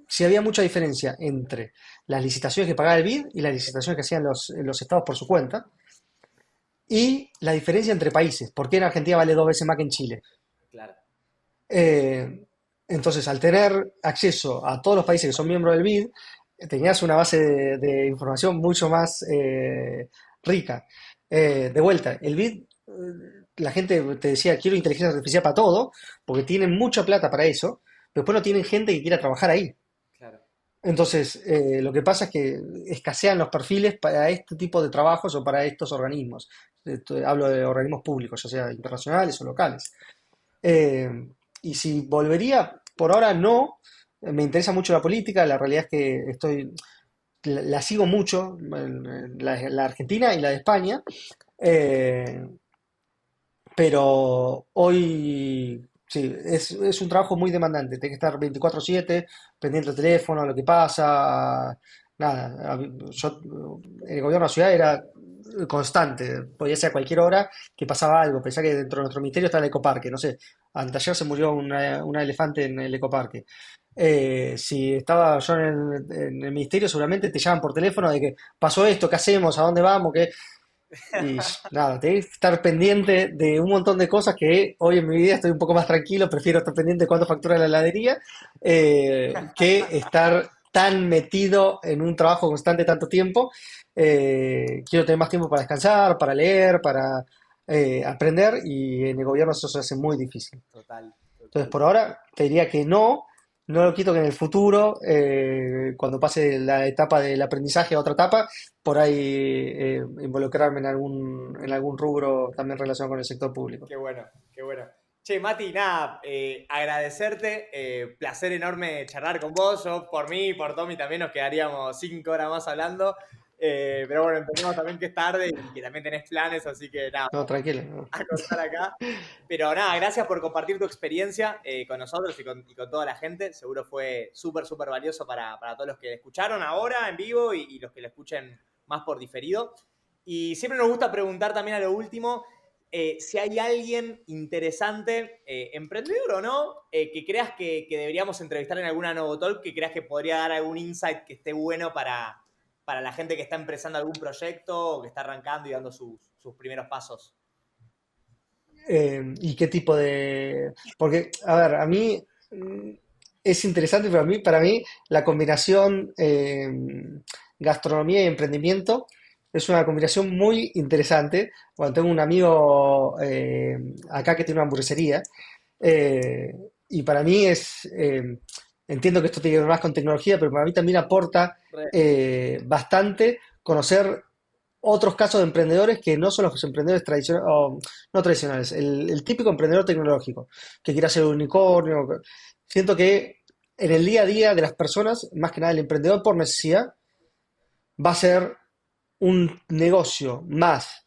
si había mucha diferencia entre las licitaciones que pagaba el BID y las licitaciones que hacían los estados por su cuenta, y la diferencia entre países, por qué en Argentina vale 2 veces más que en Chile. Claro. Eh, entonces, al tener acceso a todos los países que son miembros del BID, tenías una base de información mucho más rica. De vuelta, el BID, la gente te decía, quiero inteligencia artificial para todo, porque tienen mucha plata para eso, pero después no tienen gente que quiera trabajar ahí. Claro. Entonces, lo que pasa es que escasean los perfiles para este tipo de trabajos o para estos organismos. Hablo de organismos públicos, ya sea internacionales o locales. Eh, y si volvería, por ahora no, me interesa mucho la política, la realidad es que la sigo mucho, la Argentina y la de España, eh, pero hoy sí, es un trabajo muy demandante, tenés que estar 24/7 pendiente del teléfono, lo que pasa, nada, yo, el gobierno de la ciudad era constante, podía ser a cualquier hora que pasaba algo, pensá que dentro de nuestro ministerio está el ecoparque, no sé, anteayer se murió una elefante en el ecoparque. Si estaba yo en el ministerio, seguramente te llaman por teléfono de que pasó esto, ¿qué hacemos? ¿A dónde vamos? ¿Qué? Y nada, tenés que estar pendiente de un montón de cosas que hoy en mi vida estoy un poco más tranquilo, prefiero estar pendiente de cuánto factura la heladería, que estar tan metido en un trabajo constante tanto tiempo. Quiero tener más tiempo para descansar, para leer, para aprender, y en el gobierno eso se hace muy difícil. Total, Entonces, total. por ahora te diría que no, no lo quito que en el futuro, cuando pase la etapa del aprendizaje a otra etapa, por ahí involucrarme en algún rubro también relacionado con el sector público. Qué bueno, qué bueno. Che, Mati, nada, agradecerte, placer enorme charlar con vos. Yo, por mí y por Tommy también nos quedaríamos 5 horas más hablando. Pero bueno, entendemos también que es tarde y que también tenés planes, así que nada, No, tranquilo. No. a contar acá. Pero nada, gracias por compartir tu experiencia con nosotros y con toda la gente. Seguro fue súper, súper valioso para todos los que escucharon ahora en vivo y los que lo escuchen más por diferido. Y siempre nos gusta preguntar también a lo último si hay alguien interesante, emprendedor o no, que creas que deberíamos entrevistar en alguna Novotalk, que creas que podría dar algún insight que esté bueno para la gente que está empezando algún proyecto o que está arrancando y dando sus primeros pasos. ¿Y qué tipo de...? Porque, a ver, a mí es interesante, pero para mí la combinación gastronomía y emprendimiento es una combinación muy interesante. Bueno, tengo un amigo acá que tiene una hamburguesería eh, y para mí entiendo que esto tiene que ver más con tecnología, pero para mí también aporta bastante conocer otros casos de emprendedores que no son los emprendedores tradicionales, o no tradicionales, el típico emprendedor tecnológico que quiere hacer un unicornio. Siento que en el día a día de las personas, más que nada el emprendedor por necesidad, va a ser un negocio más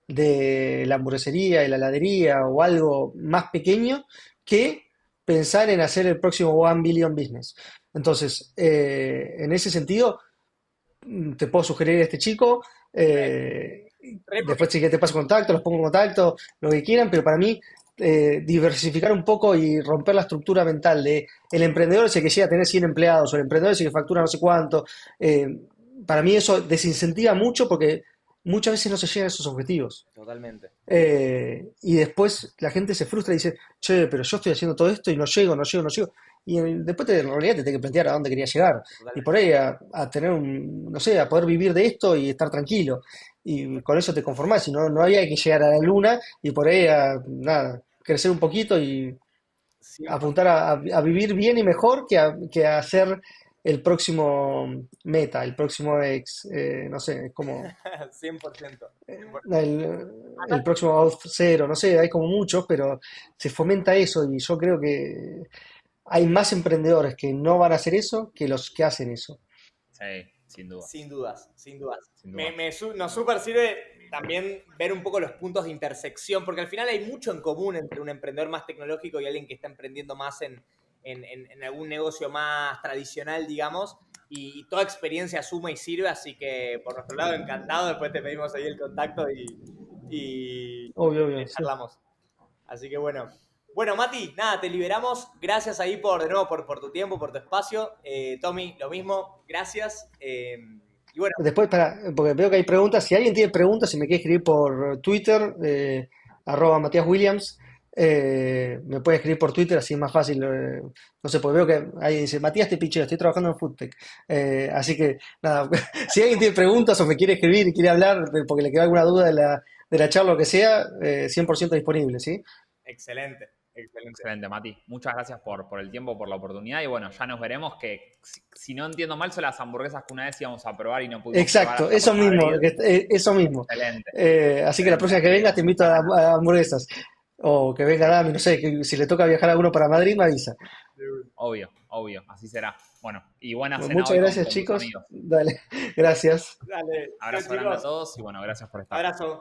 de la hamburguesería y la heladería o algo más pequeño que pensar en hacer el próximo One Billion Business. Entonces, en ese sentido, te puedo sugerir a este chico. Después, si quieres, te paso contacto, los pongo en contacto, lo que quieran, pero para mí, diversificar un poco y romper la estructura mental de el emprendedor es el que llega a tener 100 empleados o el emprendedor es el que factura no sé cuánto. Para mí, eso desincentiva mucho porque muchas veces no se llegan a esos objetivos. Totalmente. Y después la gente se frustra y dice, che, pero yo estoy haciendo todo esto y no llego, no llego, no llego. Y después en realidad te tenés que plantear a dónde querías llegar. Y por ahí a tener no sé, a poder vivir de esto y estar tranquilo. Y con eso te conformás. Y no había que llegar a la luna y por ahí nada, crecer un poquito y apuntar a vivir bien y mejor que a hacer el próximo meta, el próximo no sé, es como 100%. el próximo Out Zero, no sé, hay como muchos, pero se fomenta eso y yo creo que hay más emprendedores que no van a hacer eso que los que hacen eso. Sí, sin duda. Sin dudas, sin dudas. Sin duda. Nos súper sirve también ver un poco los puntos de intersección, porque al final hay mucho en común entre un emprendedor más tecnológico y alguien que está emprendiendo más en algún negocio más tradicional, digamos, y toda experiencia suma y sirve, así que por nuestro lado encantado, después te pedimos ahí el contacto y Obvio, sí. charlamos. Así que bueno. Bueno, Mati, nada, te liberamos. Gracias ahí de nuevo por tu tiempo, por tu espacio. Tommy, lo mismo, gracias. Y bueno. Después, porque veo que hay preguntas. Si alguien tiene preguntas, si me quiere escribir por Twitter, @Matías Williams, me puede escribir por Twitter, así es más fácil. No sé, porque veo que ahí dice, Matías te picheo, estoy trabajando en Foodtech. Así que, nada, si alguien tiene preguntas o me quiere escribir y quiere hablar, porque le queda alguna duda de la charla o lo que sea, 100% disponible, ¿sí? Excelente. Excelente, Mati. Muchas gracias por el tiempo, por la oportunidad. Y bueno, ya nos veremos que, si no entiendo mal, son las hamburguesas que una vez íbamos a probar y no pudimos Exacto, probar hasta eso por mismo, Madrid. eso mismo. Excelente. Así que la próxima que vengas te invito a hamburguesas. O que venga Dami, no sé, que si le toca viajar a uno para Madrid, me avisa. Obvio, así será. Bueno, y buena Bueno, cena muchas hoy gracias, con tus chicos. amigos. Dale, gracias. Dale. Abrazo grande a todos y bueno, gracias por estar. Abrazo.